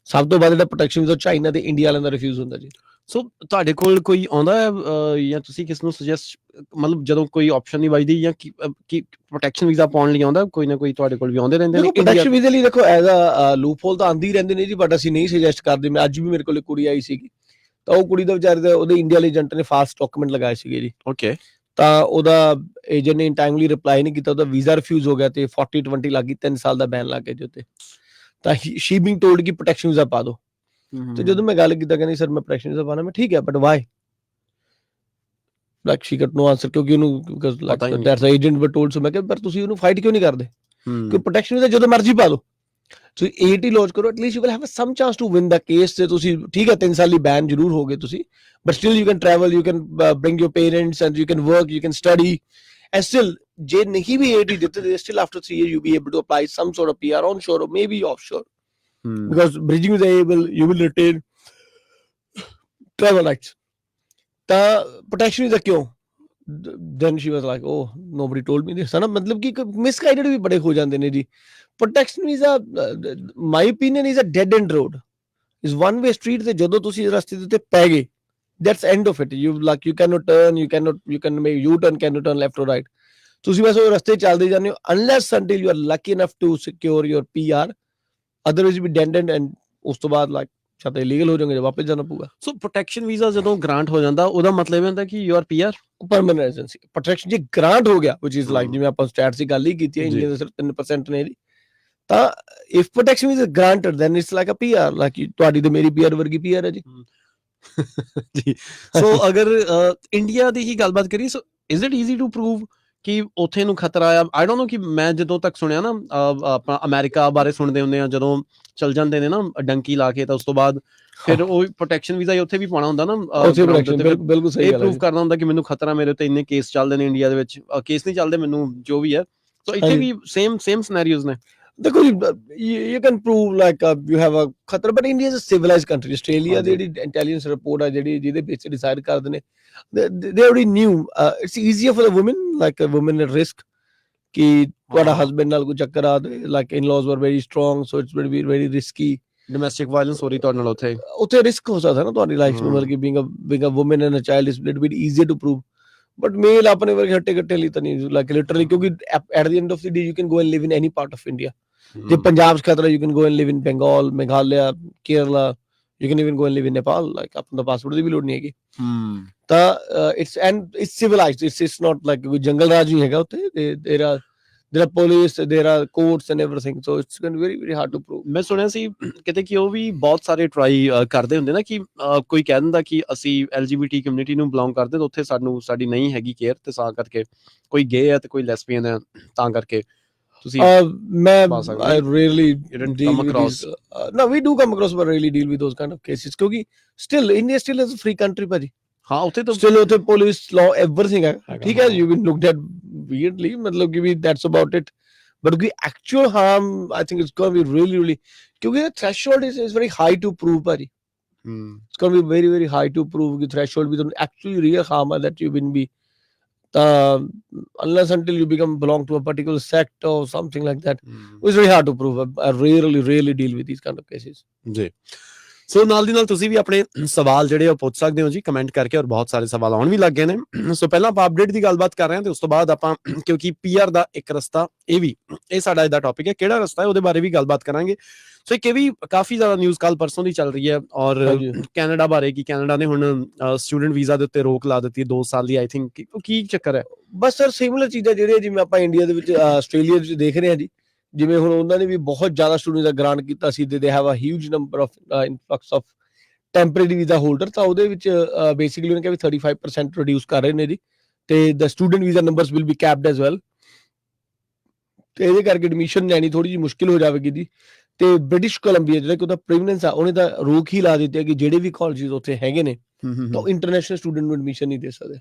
ਸਭ ਤੋਂ ਵੱਧ ਜਿਹੜਾ ਪ੍ਰੋਟੈਕਸ਼ਨ ਵੀਜ਼ਾ ਚਾਈਨਾ ਤੇ ਇੰਡੀਆ ਵਾਲਿਆਂ ਦਾ ਰਿਫਿਊਜ਼ ਹੁੰਦਾ ਜੀ। ਸੋ ਤੁਹਾਡੇ ਕੋਲ ਕੋਈ ਆਉਂਦਾ ਹੈ ਜਾਂ ਤੁਸੀਂ ਕਿਸ ਨੂੰ ਸੁਜੈਸਟ, ਮਤਲਬ ਜਦੋਂ ਕੋਈ ਆਪਸ਼ਨ ਨਹੀਂ ਵੱਜਦੀ ਜਾਂ ਕੀ ਪ੍ਰੋਟੈਕਸ਼ਨ ਵੀਜ਼ਾ ਪਾਉਣ ਲਈ ਆਉਂਦਾ ਕੋਈ ਨਾ ਕੋਈ ਤੁਹਾਡੇ ਕੋਲ ਵੀ ਆਉਂਦੇ ਰਹਿੰਦੇ ਨੇ? ਦੇਖੋ ਪ੍ਰੋਟੈਕਸ਼ਨ ਵੀਜ਼ੇ ਲਈ ਦੇਖੋ ਐਜ਼ ਅ ਲੂਪ ਹੋਲ ਤਾਂ ਆਉਂਦੇ ਹੀ ਰਹਿੰਦੇ ਨੇ ਜੀ, ਬਟ ਅਸੀਂ ਨਹੀਂ ਸੁਜੈਸਟ ਕਰਦੇ। ਮੈਂ ਅੱਜ ਵੀ ਮੇਰੇ ਕੋਲ ਇੱਕ ਕੁੜੀ ਆਈ ਸੀਗੀ, ਤਾਂ ਉਹ ਕੁੜੀ ਦਾ ਵਿਚਾਰੇ ਦਾ ਉਹਦੇ ਇੰਡੀਆ ਵਾਲੇ ਏਜੰਟ ਨੇ ਫਾਸਟ ਡਾਕੂਮੈਂਟ ਲਗਾਏ ਸੀਗੇ ਜੀ। ਓਕੇ ਤਾਂ ਉਹਦਾ ਏਜੰਟ ਨੇ ਟਾਈਮਲੀ ਰਿਪਲਾਈ ਨਹੀਂ ਕੀਤਾ, ਉਹਦਾ ਵੀਜ਼ਾ ਰਿਫਿਊਜ਼ ਹੋ ਗਿਆ ਤੇ 40-20 ਲੱਗ ਗਈ, 3 ਸਾਲ ਦਾ ਬੈਨ ਲੱਗ ਗਿਆ ਜੀ ਉੱਤੇ। ਤਾਂ ਸ਼ੀ ਬੀਇੰਗ ਟੋਲਡ ਕਿ ਪ੍ਰੋਟੈਕਸ਼ਨ ਵੀਜ਼ਾ ਪਾ ਦਿਓ। ਤੇ ਜਦੋਂ ਮੈਂ ਗੱਲ ਕੀਤਾ ਕਹਿੰਦੀ ਸਰ ਮੈਂ ਪ੍ਰੋਟੈਕਸ਼ਨ ਵੀਜ਼ਾ ਪਾਣਾ, ਮੈਂ ਠੀਕ ਹੈ but Y? like she got no answer ਕਿਉਂਕਿ ਉਹਨੂੰ because like ਪਤਾ ਹੀ ਨਹੀਂ। that's the agent were told, so ਮੈਂ ਕਿਹਾ ਪਰ ਤੁਸੀਂ ਉਹਨੂੰ fight ਕਿਉਂ ਨਹੀਂ ਕਰਦੇ? ਕਿ ਪ੍ਰੋਟੈਕਸ਼ਨ ਵੀਜ਼ਾ ਜਦੋਂ ਮਰਜ਼ੀ ਪਾ ਲਓ, ਤੁਸੀਂ 80 ਲੌਂਚ ਕਰੋ, at least you will have some chance to win the case. ਤੇ ਤੁਸੀਂ ਠੀਕ ਹੈ 3 ਸਾਲ ਲਈ ਬੈਨ ਜ਼ਰੂਰ ਹੋਗੇ ਤੁਸੀਂ, but still you can travel, you can bring your parents and you can work, you can study and still ਜੇ ਨਹੀਂ ਵੀ 80 ਦਿੱਤੇ ਦੇ still after 3 years you be able to apply some sort of PR onshore or maybe offshore, because bridging visa you will retain travel rights. ਤਾਂ protection visa ਕਿਉਂ? Then she was like, oh nobody told me this, ਹੈ ਨਾ, ਮਤਲਬ ਕਿ misguided ਵੀ ਬੜੇ ਹੋ ਜਾਂਦੇ ਨੇ ਜੀ। protection visa my opinion is a dead end road, is one way street ਤੇ ਜਦੋਂ ਤੁਸੀਂ ਰਸਤੇ ਦੇ ਉੱਤੇ ਪੈ ਗਏ that's end of it, you like you cannot turn, you can make U-turn, cannot turn left or right, ਤੁਸੀਂ ਬਸ ਉਹ ਰਸਤੇ ਚੱਲਦੇ ਜਾਂਦੇ ਹੋ unless until you are lucky enough to secure your PR, otherwise you be dead end and ਉਸ ਤੋਂ ਬਾਅਦ like ਛਾਤੇ illegal ਹੋ ਜਾਓਗੇ, ਵਾਪਸ ਜਾਣਾ ਪਊਗਾ। ਸੋ ਪ੍ਰੋਟੈਕਸ਼ਨ ਵੀਜ਼ਾ ਜਦੋਂ ਗ੍ਰਾਂਟ ਹੋ ਜਾਂਦਾ ਉਹਦਾ ਮਤਲਬ ਇਹ ਹੁੰਦਾ ਕਿ you are PR permanent residency. Protection ਜੇ ਗ੍ਰਾਂਟ ਹੋ ਗਿਆ which is like ਜਿਵੇਂ ਆਪਾਂ ਸਟੈਟਸ ਦੀ ਗੱਲ ਹੀ ਕੀਤੀ ਹੈ, ਇੰਡੀਆ ਦੇ ਸਿਰਫ 3% ਨੇ ਇਹਦੀ, ਤਾਂ if protection is granted then it's like a PR, like ਤੁਹਾਡੀ ਤੇ ਮੇਰੀ PR ਵਰਗੀ PR ਹੈ ਜੀ। ਜੀ ਸੋ ਅਗਰ ਇੰਡੀਆ ਦੀ ਹੀ ਗੱਲਬਾਤ ਕਰੀਏ, so is it easy to prove ਕਿ ਉੱਥੇ ਨੂੰ ਖਤਰਾ ਆ? ਆਈ ਡੋਨਟ ਨੋ ਕਿ ਮੈਂ ਜਦੋਂ ਤੱਕ ਸੁਣਿਆ ਨਾ ਆਪਣਾ ਅਮਰੀਕਾ ਬਾਰੇ ਸੁਣਦੇ ਹੁੰਦੇ ਆ, ਜਦੋਂ ਚਲ ਜਾਂਦੇ ਨੇ ਨਾ ਡੰਕੀ ਲਾ ਕੇ, ਤਾਂ ਉਸ ਤੋਂ ਬਾਅਦ ਫਿਰ ਉਹ ਪ੍ਰੋਟੈਕਸ਼ਨ ਵੀਜ਼ਾ ਉੱਥੇ ਵੀ ਪਾਉਣਾ ਹੁੰਦਾ ਨਾ, ਬਿਲਕੁਲ ਸਹੀ ਗੱਲ ਹੈ, ਪ੍ਰੂਵ ਕਰਨਾ ਹੁੰਦਾ ਕਿ ਮੈਨੂੰ ਖਤਰਾ, ਮੇਰੇ ਉੱਤੇ ਇੰਨੇ ਕੇਸ ਚੱਲਦੇ ਨੇ ਇੰਡੀਆ ਦੇ ਵਿੱਚ, ਕੇਸ ਨਹੀਂ ਚੱਲਦੇ ਮੈਨੂੰ ਜੋ ਵੀ ਹੈ। ਸੋ ਇੱਥੇ ਵੀ ਸੇਮ ਸਿਨੈਰੀਓਜ਼ ਨੇ। ਦੇਖੋ ਜੀ you can prove like you have a ਖਤਰਾ, but India is a civilized country. Australia ਦੀ ਜਿਹੜੀ intelligence report ਆ ਜਿਹੜੀ ਜਿਹਦੇ ਵਿੱਚ ਡਿਸਾਈਡ ਕਰਦੇ ਨੇ, they already knew it's easier for the women, like a woman at risk ਕਿ ਤੁਹਾਡਾ ਹਸਬੈਂਡ ਨਾਲ ਕੋਈ ਚੱਕਰ ਆ, like in-laws were very strong, so it's very risky, domestic violence ਹੋ ਰਹੀ ਤੁਹਾਡੇ ਨਾਲ ਉੱਥੇ ਰਿਸਕ ਹੋ ਸਕਦਾ ਨਾ ਤੁਹਾਡੀ ਲਾਈਫ ਨੂੰ, ਮਤਲਬ ਕਿ being a woman and a child is a little bit easier to prove, but ਮੇਲ ਆਪਣੇ ਵਰਗੇ ਹੱਟੇ ਕੱਟੇ ਲਈ ਤਾਂ ਨਹੀਂ, like literally, ਕਿਉਂਕਿ at the end of the day you can go and live in any part of India. ਜੇ ਪੰਜਾਬ 'ਚ ਖਤਰਾ, you can go and live in Bengal, Meghalaya, Kerala, you can even go and live in Nepal, like ਆਪਣਾ passport ਦੀ ਵੀ ਲੋੜ ਨਹੀਂ ਹੈਗੀ। ਤਾਂ it's civilized, it's not like ਕੋਈ ਜੰਗਲ ਰਾਜ ਨਹੀਂ ਹੈਗਾ ਉੱਥੇ। there are police, there are courts and everything, so it's going to be very hard to prove. ਮੈਂ ਸੁਣਿਆ ਸੀ ਕਿਤੇ ਕਿ ਉਹ ਵੀ ਬਹੁਤ ਸਾਰੇ ਟਰਾਈ ਕਰਦੇ ਹੁੰਦੇ ਨਾ ਕਿ ਕੋਈ ਕਹਿ ਦਿੰਦਾ ਕਿ ਅਸੀਂ LGBT ਕਮਿਊਨਿਟੀ ਨੂੰ ਬਿਲੋਂਗ ਕਰਦੇ, ਤਾਂ ਉੱਥੇ ਸਾਡੀ ਨਹੀਂ ਹੈਗੀ ਕੇਅਰ, ਤੇ ਤਾਂ ਕਰਕੇ ਕੋਈ ਗੇ ਹੈ ਤੇ ਕੋਈ ਲੈਸਬੀਅਨ ਹੈ, ਤਾਂ ਕਰਕੇ ਤੁਸੀਂ I rarely deal with these. No, we do come across, but rarely deal with those kind of cases, ਕਿਉਂਕਿ still India still is a free country ਭਾਜੀ। ਹਾਂ ਉੱਥੇ ਤਾਂ still ਉੱਥੇ police law everything ਹੈ, ਠੀਕ ਹੈ, you been looked at weirdly, ਮਤਲਬ ਕਿ that's about it, but the actual harm I think it's going to be really ਕਿਉਂਕਿ the threshold is very high to prove ਭਾਜੀ। it's going to be very high to prove the threshold ਵੀ ਤੁਹਾਨੂੰ actually real harm that you been be, unless until you belong to a particular sect or something like that, it's very hard to prove. I rarely deal with these kind of cases. ਜੀ ਸੋ ਨਾਲ ਦੀ ਨਾਲ ਤੁਸੀਂ ਵੀ ਆਪਣੇ ਸਵਾਲ ਜਿਹੜੇ ਉਹ ਪੁੱਛ ਸਕਦੇ ਹੋ ਜੀ ਕਮੈਂਟ ਕਰਕੇ, ਔਰ ਬਹੁਤ ਸਾਰੇ ਸਵਾਲ ਆਉਣ ਵੀ ਲੱਗ ਗਏ ਨੇ। ਸੋ ਪਹਿਲਾਂ ਆਪਾਂ ਅਪਡੇਟ ਦੀ ਗੱਲਬਾਤ ਕਰ ਰਹੇ ਹਾਂ, ਤੇ ਉਸ ਤੋਂ ਬਾਅਦ ਆਪਾਂ ਕਿਉਂਕਿ PR ਦਾ ਇੱਕ ਰਸਤਾ, ਇਹ ਸਾਡਾ ਇਹਦਾ ਟੌਪਿਕ ਹੈ, ਕਿਹੜਾ ਰਸਤਾ ਹੈ ਉਹਦੇ ਬਾਰੇ ਵੀ ਗੱਲਬਾਤ ਕਰਾਂਗੇ। ਸੋ ਇੱਕ ਇਹ ਵੀ ਕਾਫੀ ਜ਼ਿਆਦਾ ਨਿਊਜ਼ ਕੱਲ ਪਰਸੋਂ ਦੀ ਚੱਲ ਰਹੀ ਹੈ, ਔਰ ਕੈਨੇਡਾ ਬਾਰੇ ਕਿ ਕੈਨੇਡਾ ਨੇ ਹੁਣ ਸਟੂਡੈਂਟ ਵੀਜ਼ਾ ਦੇ ਉੱਤੇ ਰੋਕ ਲਾ ਦਿੱਤੀ 2 ਸਾਲ ਦੀ। ਆਈ ਥਿੰਕ ਕੀ ਚੱਕਰ ਹੈ? ਬਸ ਸਰ ਸਿਮਿਲਰ ਚੀਜ਼ਾਂ ਜਿਹੜੀਆਂ ਜਿਵੇਂ ਆਪਾਂ ਇੰਡੀਆ ਦੇ ਵਿੱਚ ਆਸਟ੍ਰੇਲੀਆ ਵਿੱਚ ਦੇਖ ਰਹੇ ਹਾਂ ਜੀ, ਜਿਵੇਂ ਹੁਣ ਉਹਨਾਂ ਨੇ ਵੀ ਬਹੁਤ ਜ਼ਿਆਦਾ ਸਟੂਡੈਂਟ ਦਾ ਗ੍ਰਾਂਟ ਕੀਤਾ ਸੀ, they have a huge number of influx of temporary visa holder, ਤਾਂ ਉਹਦੇ ਵਿੱਚ ਬੇਸਿਕਲੀ ਉਹਨੇ ਕਿਹਾ ਵੀ 35% ਰਿਡਿਊਸ ਕਰ ਰਹੇ ਨੇ ਜੀ, ਤੇ the student visa numbers will be capped as well, ਤੇ ਇਹਦੇ ਕਰਕੇ ਐਡਮਿਸ਼ਨ ਲੈਣੀ ਥੋੜੀ ਜਿਹੀ ਮੁਸ਼ਕਿਲ ਹੋ ਜਾਵੇਗੀ ਜੀ। ਤੇ ਬ੍ਰਿਟਿਸ਼ ਕੋਲੰਬੀਆ ਜਿਹੜਾ ਕਿ ਉਹਦਾ ਪ੍ਰੀਵੀਨੈਂਸ ਆ, ਉਹਨੇ ਤਾਂ ਰੋਕ ਹੀ ਲਾ ਦਿੱਤੀ ਹੈ ਕਿ ਜਿਹੜੇ ਵੀ ਕਾਲਜਿਸ ਉੱਥੇ ਹੈਗੇ ਨੇ ਤਾਂ ਇੰਟਰਨੈਸ਼ਨਲ ਸਟੂਡੈਂਟ ਨੂੰ ਐਡਮਿਸ਼ਨ ਨਹੀਂ ਦੇ ਸਕਦੇ।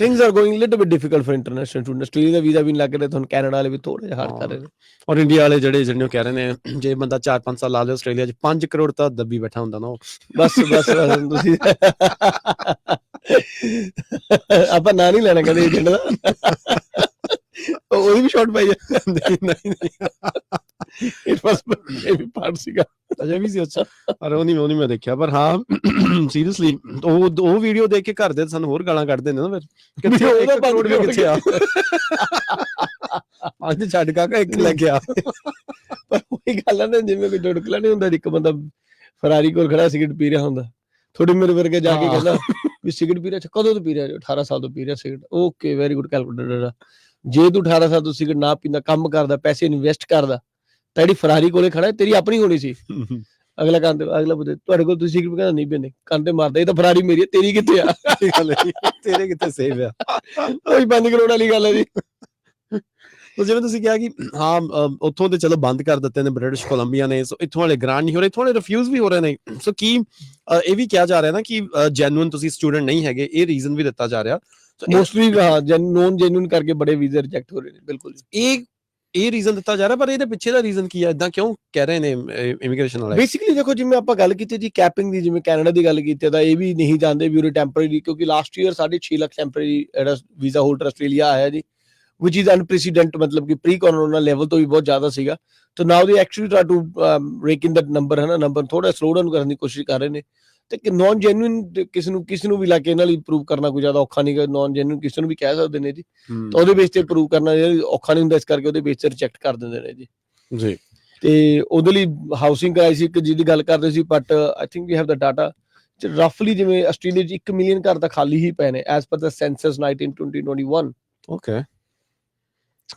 things are going a little bit difficult for international students. Australia ਦਾ ਵੀਜ਼ਾ ਵੀ ਨਹੀਂ ਲੱਗ ਰਿਹਾ, ਤੁਹਾਨੂੰ ਕੈਨੇਡਾ ਵਾਲੇ ਵੀ ਥੋੜੇ ਜਿਹਾ ਹਾਰਡ ਕਰ ਰਹੇ ਨੇ, ਔਰ ਇੰਡੀਆ ਵਾਲੇ ਜਿਹੜੇ ਕਹਿ ਰਹੇ ਨੇ ਜੇ ਬੰਦਾ 4-5 ਸਾਲ ਲਾ ਲੇ ਆਸਟ੍ਰੇਲੀਆ 'ਚ 5 ਕਰੋੜ ਤਾਂ ਦੱਬੀ ਬੈਠਾ ਹੁੰਦਾ ਨਾ ਉਹ। ਬਸ ਤੁਸੀਂ ਆਪਾਂ ਨਾਂ ਨਹੀਂ ਲੈਣਾ ਕਹਿੰਦੇ ਏਜੰਟ ਦਾ, ਉਹਦੀ ਵੀ ਸ਼ਾਰਟ ਪਾਈ ਹੈ। ਨਹੀਂ ਇਹ ਬਸ ਇਹ ਵੀ ਪਾਰਟ ਸੀਗਾ, ਅਜੇ ਵੀ ਸੀ ਅੱਛਾ, ਪਰ ਉਹ ਨਹੀਂ ਮੈਂ ਦੇਖਿਆ। ਪਰ ਹਾਂ ਸੀਰੀਅਸਲੀ ਉਹ ਵੀਡੀਓ ਦੇਖ ਕੇ ਘਰ ਦੇ ਸਾਨੂੰ ਹੋਰ ਗਾਲਾਂ ਕੱਢਦੇ ਨੇ ਨਾ, ਫਿਰ ਕਿੱਥੇ ਉਹਦਾ ਕਰੋੜ ਵੀ ਕਿੱਥੇ ਆ, ਅੱਜ ਛੱਡ ਕਾਕਾ ਇੱਕ ਲੈ ਕੇ ਆ। ਪਰ ਉਹੀ ਗੱਲ ਆ ਨਾ, ਜਿਵੇਂ ਕੋਈ ਡੁੜਕਲਾ ਨਹੀਂ ਹੁੰਦਾ, ਇੱਕ ਬੰਦਾ ਫਰਾਰੀ ਕੋਲ ਖੜਾ ਸਿਗਰਟ ਪੀ ਰਿਹਾ ਹੁੰਦਾ, ਥੋੜੀ ਮੇਰੇ ਵਰਗੇ ਜਾ ਕੇ ਕਹਿੰਦਾ ਵੀ ਸਿਗਰਟ ਪੀ ਰਿਹਾ, ਕਦੋਂ ਤੋਂ ਪੀ ਰਿਹਾ? 18 ਸਾਲ ਤੋਂ ਪੀ ਰਿਹਾ cigarette. Okay very good calculator. ਜੇ ਤੂੰ 18 ਸਾਲ ਤੋਂ ਸਿਗਰਟ ਨਾ ਪੀਂਦਾ, ਕੰਮ ਕਰਦਾ, ਪੈਸੇ ਇਨਵੈਸਟ ਕਰਦਾ, ਤਾਂ ਜਿਹੜੀ ਫਰਾਰੀ ਕੋਲੇ ਖੜਾ ਤੇਰੀ ਆਪਣੀ ਹੋਣੀ ਸੀ। ਅਗਲਾ ਕੰਨ ਤੇ ਅਗਲਾ ਪੁੱਛੇ ਤੁਹਾਡੇ ਕੋਲ ਤੁਸੀਂ ਸਿਗਰਟ, ਕਹਿੰਦਾ ਨਹੀਂ ਪੀਂਦੇ, ਕੰਨ ਤੇ ਮਾਰਦਾ ਇਹ ਤਾਂ ਫਰਾਰੀ ਮੇਰੀ ਹੈ, ਤੇਰੀ ਕਿੱਥੇ ਆ? ਤੇਰੇ ਕਿੱਥੇ ਸੇਵ ਆ? ਉਹੀ ਬੰਦ ਕਰਾਉਣ ਵਾਲੀ ਗੱਲ ਹੈ ਜੀ। ਸੋ ਜਿਵੇਂ ਤੁਸੀਂ ਕਿਹਾ ਕਿ ਹਾਂ ਉੱਥੋਂ ਦੇ ਚਲੋ ਬੰਦ ਕਰ ਦਿੱਤੇ ਨੇ ਬ੍ਰਿਟਿਸ਼ ਕੋਲੰਬੀਆ ਨੇ, ਸੋ ਇੱਥੋਂ ਵਾਲੇ ਗ੍ਰਾਂਟ ਨਹੀਂ ਹੋ ਰਹੇ, ਇੱਥੋਂ ਵਾਲੇ ਰਿਫਿਊਜ਼ ਵੀ ਹੋ ਰਹੇ ਨੇ। ਸੋ ਕੀ ਇਹ ਵੀ ਕਿਹਾ ਜਾ ਰਿਹਾ ਨਾ ਕਿ ਜੈਨੂਇਨ ਤੁਸੀਂ ਸਟੂਡੈਂਟ ਨਹੀਂ ਹੈਗੇ, ਇਹ ਰੀਜ਼ਨ ਵੀ ਦਿੱਤਾ ਜਾ ਰਿਹਾ। ਮੋਸਟਲੀ ਹਾਂ ਨੋਨ ਜੈਨੂਇਨ ਕਰਕੇ ਬੜੇ ਵੀਜ਼ੇ ਰਿਜੈਕਟ ਹੋ ਰਹੇ ਨੇ। ਬਿਲਕੁਲ ਇਹ ਰੀਜ਼ਨ ਦਿੱਤਾ ਜਾ ਰਿਹਾ, ਪਰ ਇਹਦੇ ਪਿੱਛੇ ਦਾ ਰੀਜ਼ਨ ਕੀ ਹੈ? ਇਦਾਂ ਕਿਉਂ ਕਹਿ ਰਹੇ ਨੇ ਇਮੀਗ੍ਰੇਸ਼ਨ ਵਾਲੇ? ਬੇਸਿਕਲੀ ਦੇਖੋ, ਜਿਵੇਂ ਆਪਾਂ ਗੱਲ ਕੀਤੀ ਜੀ ਕੈਪਿੰਗ ਦੀ, ਜਿਵੇਂ ਕੈਨੇਡਾ ਦੀ ਗੱਲ ਕੀਤੀ ਤਾਂ ਇਹ ਵੀ ਨਹੀਂ ਚਾਹੁੰਦੇ ਵੀ ਉਰੇ ਟੈਂਪਰੇਰੀ, ਕਿਉਂਕਿ ਲਾਸਟ ਈਅਰ 6.5 ਲੱਖ ਟੈਂਪਰੇਰੀ ਜਿਹੜਾ ਵੀਜ਼ਾ ਹੋਲਡਰ ਆਸਟ੍ਰੇਲੀਆ ਆਇਆ ਜੀ, which is unprecedented, मतलब कि प्री कोरोना लेवल तो भी बहुत ज्यादा सीगा। तो now they actually try to rake in that number, है ना, नंबर थोड़ा स्लो डाउन करने की कोशिश कर रहे ने। ਤੇ ਕਿ ਨੌਨ ਜੈਨੂਇਨ ਕਿਸੇ ਨੂੰ ਵੀ ਲਾ ਕੇ ਇਹਨਾਂ ਲਈ ਪ੍ਰੂਵ ਕਰਨਾ ਕੋਈ ਜ਼ਿਆਦਾ ਔਖਾ ਨਹੀਂ ਗਾ। ਨੌਨ ਜੈਨੂਇਨ ਕਿਸੇ ਨੂੰ ਵੀ ਕਹਿ ਸਕਦੇ ਨੇ ਜੀ, ਤਾਂ ਉਹਦੇ ਬੇਸ ਤੇ ਪ੍ਰੂਵ ਕਰਨਾ ਔਖਾ ਨਹੀਂ ਹੁੰਦਾ, ਇਸ ਕਰਕੇ ਉਹਦੇ ਬੇਸ ਤੇ ਰਿਜੈਕਟ ਕਰ ਦਿੰਦੇ ਨੇ ਜੀ। ਜੀ ਤੇ ਉਹਦੇ ਲਈ ਹਾਊਸਿੰਗ ਕ੍ਰਾਈਸਿਸ ਜਿਹਦੀ ਗੱਲ ਕਰਦੇ ਸੀ, but I think we have the data, ਰਫਲੀ ਜਿਵੇਂ ਆਸਟ੍ਰੇਲੀਆ 'ਚ 1 ਮਿਲੀਅਨ ਘਰ ਤਾਂ ਖਾਲੀ ਹੀ ਪਏ ਨੇ ਐਜ਼ ਪਰ ਦਾ ਸੈਂਸਸ 2021। ਓਕੇ,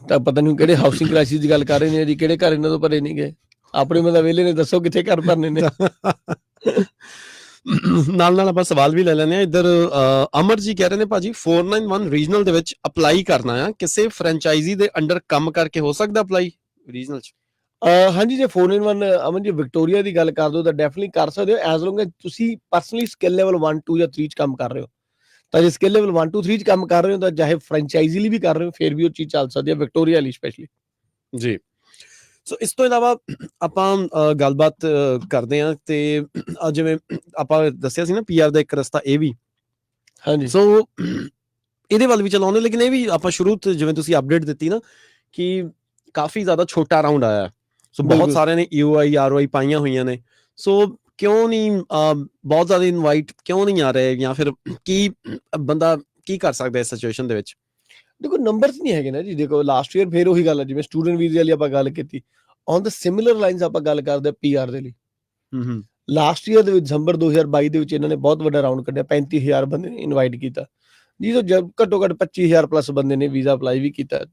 ਤਾਂ ਪਤਾ ਨਹੀਂ ਕਿਹੜੇ ਹਾਊਸਿੰਗ ਕ੍ਰਾਈਸਿਸ ਦੀ ਗੱਲ ਕਰ ਰਹੇ ਨੇ ਜੀ, ਕਿਹੜੇ ਘਰ ਇਹਨਾਂ ਤੋਂ ਭਰੇ ਨਹੀਂ ਗਏ। ਆਪਣੇ ਮਤਲਬ ਵਿਹਲੇ ਨੇ, ਦੱਸੋ ਕਿੱਥੇ ਘਰ ਭਰਨੇ ਨੇ। ਨਾਲ ਆਪਾਂ ਸਵਾਲ ਵੀ ਲੈ ਲੈਂਦੇ ਆ। ਇੱਧਰ ਅਮਰ ਜੀ ਕਹਿ ਰਹੇ ਨੇ, ਭਾਜੀ 491 ਰੀਜਨਲ ਦੇ ਵਿੱਚ ਅਪਲਾਈ ਕਰਨਾ ਆ, ਕਿਸੇ ਫਰੈਂਚਾਈਜ਼ੀ ਦੇ ਅੰਡਰ ਕੰਮ ਕਰਕੇ ਹੋ ਸਕਦਾ ਅਪਲਾਈ ਰੀਜਨਲ 'ਚ? ਹਾਂਜੀ, ਜੇ 491 ਅਮਨ ਜੀ ਵਿਕਟੋਰੀਆ ਦੀ ਗੱਲ ਕਰ ਦੋ ਤਾਂ ਡੈਫੀਨਿਟਲੀ ਕਰ ਸਕਦੇ ਹੋ, ਐਜ਼ ਲੌਂਗ ਐਜ਼ ਤੁਸੀਂ ਪਰਸਨਲੀ ਸਕਿੱਲ ਲੈਵਲ 1 2 ਜਾਂ 3 'ਚ ਕੰਮ ਕਰ ਰਹੇ ਹੋ। ਤਾਂ ਜੇ ਸਕਿੱਲ ਲੈਵਲ 1 2 3 'ਚ ਕੰਮ ਕਰ ਰਹੇ ਹੋ ਤਾਂ ਚਾਹੇ ਫਰੈਂਚਾਈਜ਼ੀ ਲਈ ਵੀ ਕਰ ਰਹੇ ਹੋ, ਫਿਰ ਵੀ ਉਹ ਚੀਜ਼ ਚੱਲ ਸਕਦੀ ਹੈ ਵਿਕਟੋਰੀਆ ਲਈ ਸਪੈਸ਼ਲੀ ਜੀ। ਸੋ ਇਸ ਤੋਂ ਇਲਾਵਾ ਆਪਾਂ ਗੱਲਬਾਤ ਕਰਦੇ ਹਾਂ, ਤੇ ਜਿਵੇਂ ਆਪਾਂ ਦੱਸਿਆ ਸੀ ਨਾ ਪੀਆਰ ਦਾ ਇੱਕ ਰਸਤਾ ਇਹ ਵੀ, ਹਾਂਜੀ। ਸੋ ਇਹਦੇ ਵੱਲ ਵੀ ਚਲਾਉਂਦੇ, ਲੇਕਿਨ ਇਹ ਵੀ ਆਪਾਂ ਸ਼ੁਰੂ ਤੋਂ ਜਿਵੇਂ ਤੁਸੀਂ ਅਪਡੇਟ ਦਿੱਤੀ ਨਾ ਕਿ ਕਾਫੀ ਜ਼ਿਆਦਾ ਛੋਟਾ ਰਾਊਂਡ ਆਇਆ, ਸੋ ਬਹੁਤ ਸਾਰਿਆਂ ਨੇ EOI ROI ਪਾਈਆਂ ਹੋਈਆਂ ਨੇ। ਸੋ ਕਿਉਂ ਨਹੀਂ ਬਹੁਤ ਜ਼ਿਆਦਾ ਇਨਵਾਈਟ ਕਿਉਂ ਨਹੀਂ ਆ ਰਹੇ, ਜਾਂ ਫਿਰ ਕੀ ਬੰਦਾ ਕੀ ਕਰ ਸਕਦਾ ਇਸ ਸਿਚੁਏਸ਼ਨ ਦੇ ਵਿੱਚ? ਦੇਖੋ ਨੰਬਰਸ ਨਹੀਂ ਹੈਗੇ ਨਾ ਜੀ। ਦੇਖੋ ਲਾਸਟ ਈਅਰ ਫਿਰ ਉਹੀ ਗੱਲ ਹੈ, ਜਿਵੇਂ ਸਟੂਡੈਂਟ ਵੀਜ਼ੇ ਵਾਲੀ ਆਪਾਂ ਗੱਲ ਕੀਤੀ, ਔਨ ਦ ਸਿਮਿਲਰ ਲਾਈਨਸ ਆਪਾਂ ਗੱਲ ਕਰਦੇ PR ਦੇ ਲਈ। ਲਾਸਟ ਈਅਰ ਦੇ ਵਿੱਚ ਦਸੰਬਰ 2022 ਦੇ ਵਿੱਚ ਇਹਨਾਂ ਨੇ ਬਹੁਤ ਵੱਡਾ ਰਾਊਂਡ ਕੱਢਿਆ, 35,000 ਬੰਦੇ ਨੇ ਇਨਵਾਈਟ ਕੀਤਾ ਜੀ, ਤੋਂ ਘੱਟੋ ਘੱਟ 25,000 ਪਲੱਸ ਬੰਦੇ ਨੇ ਵੀਜ਼ਾ ਅਪਲਾਈ ਵੀ ਕੀਤਾ।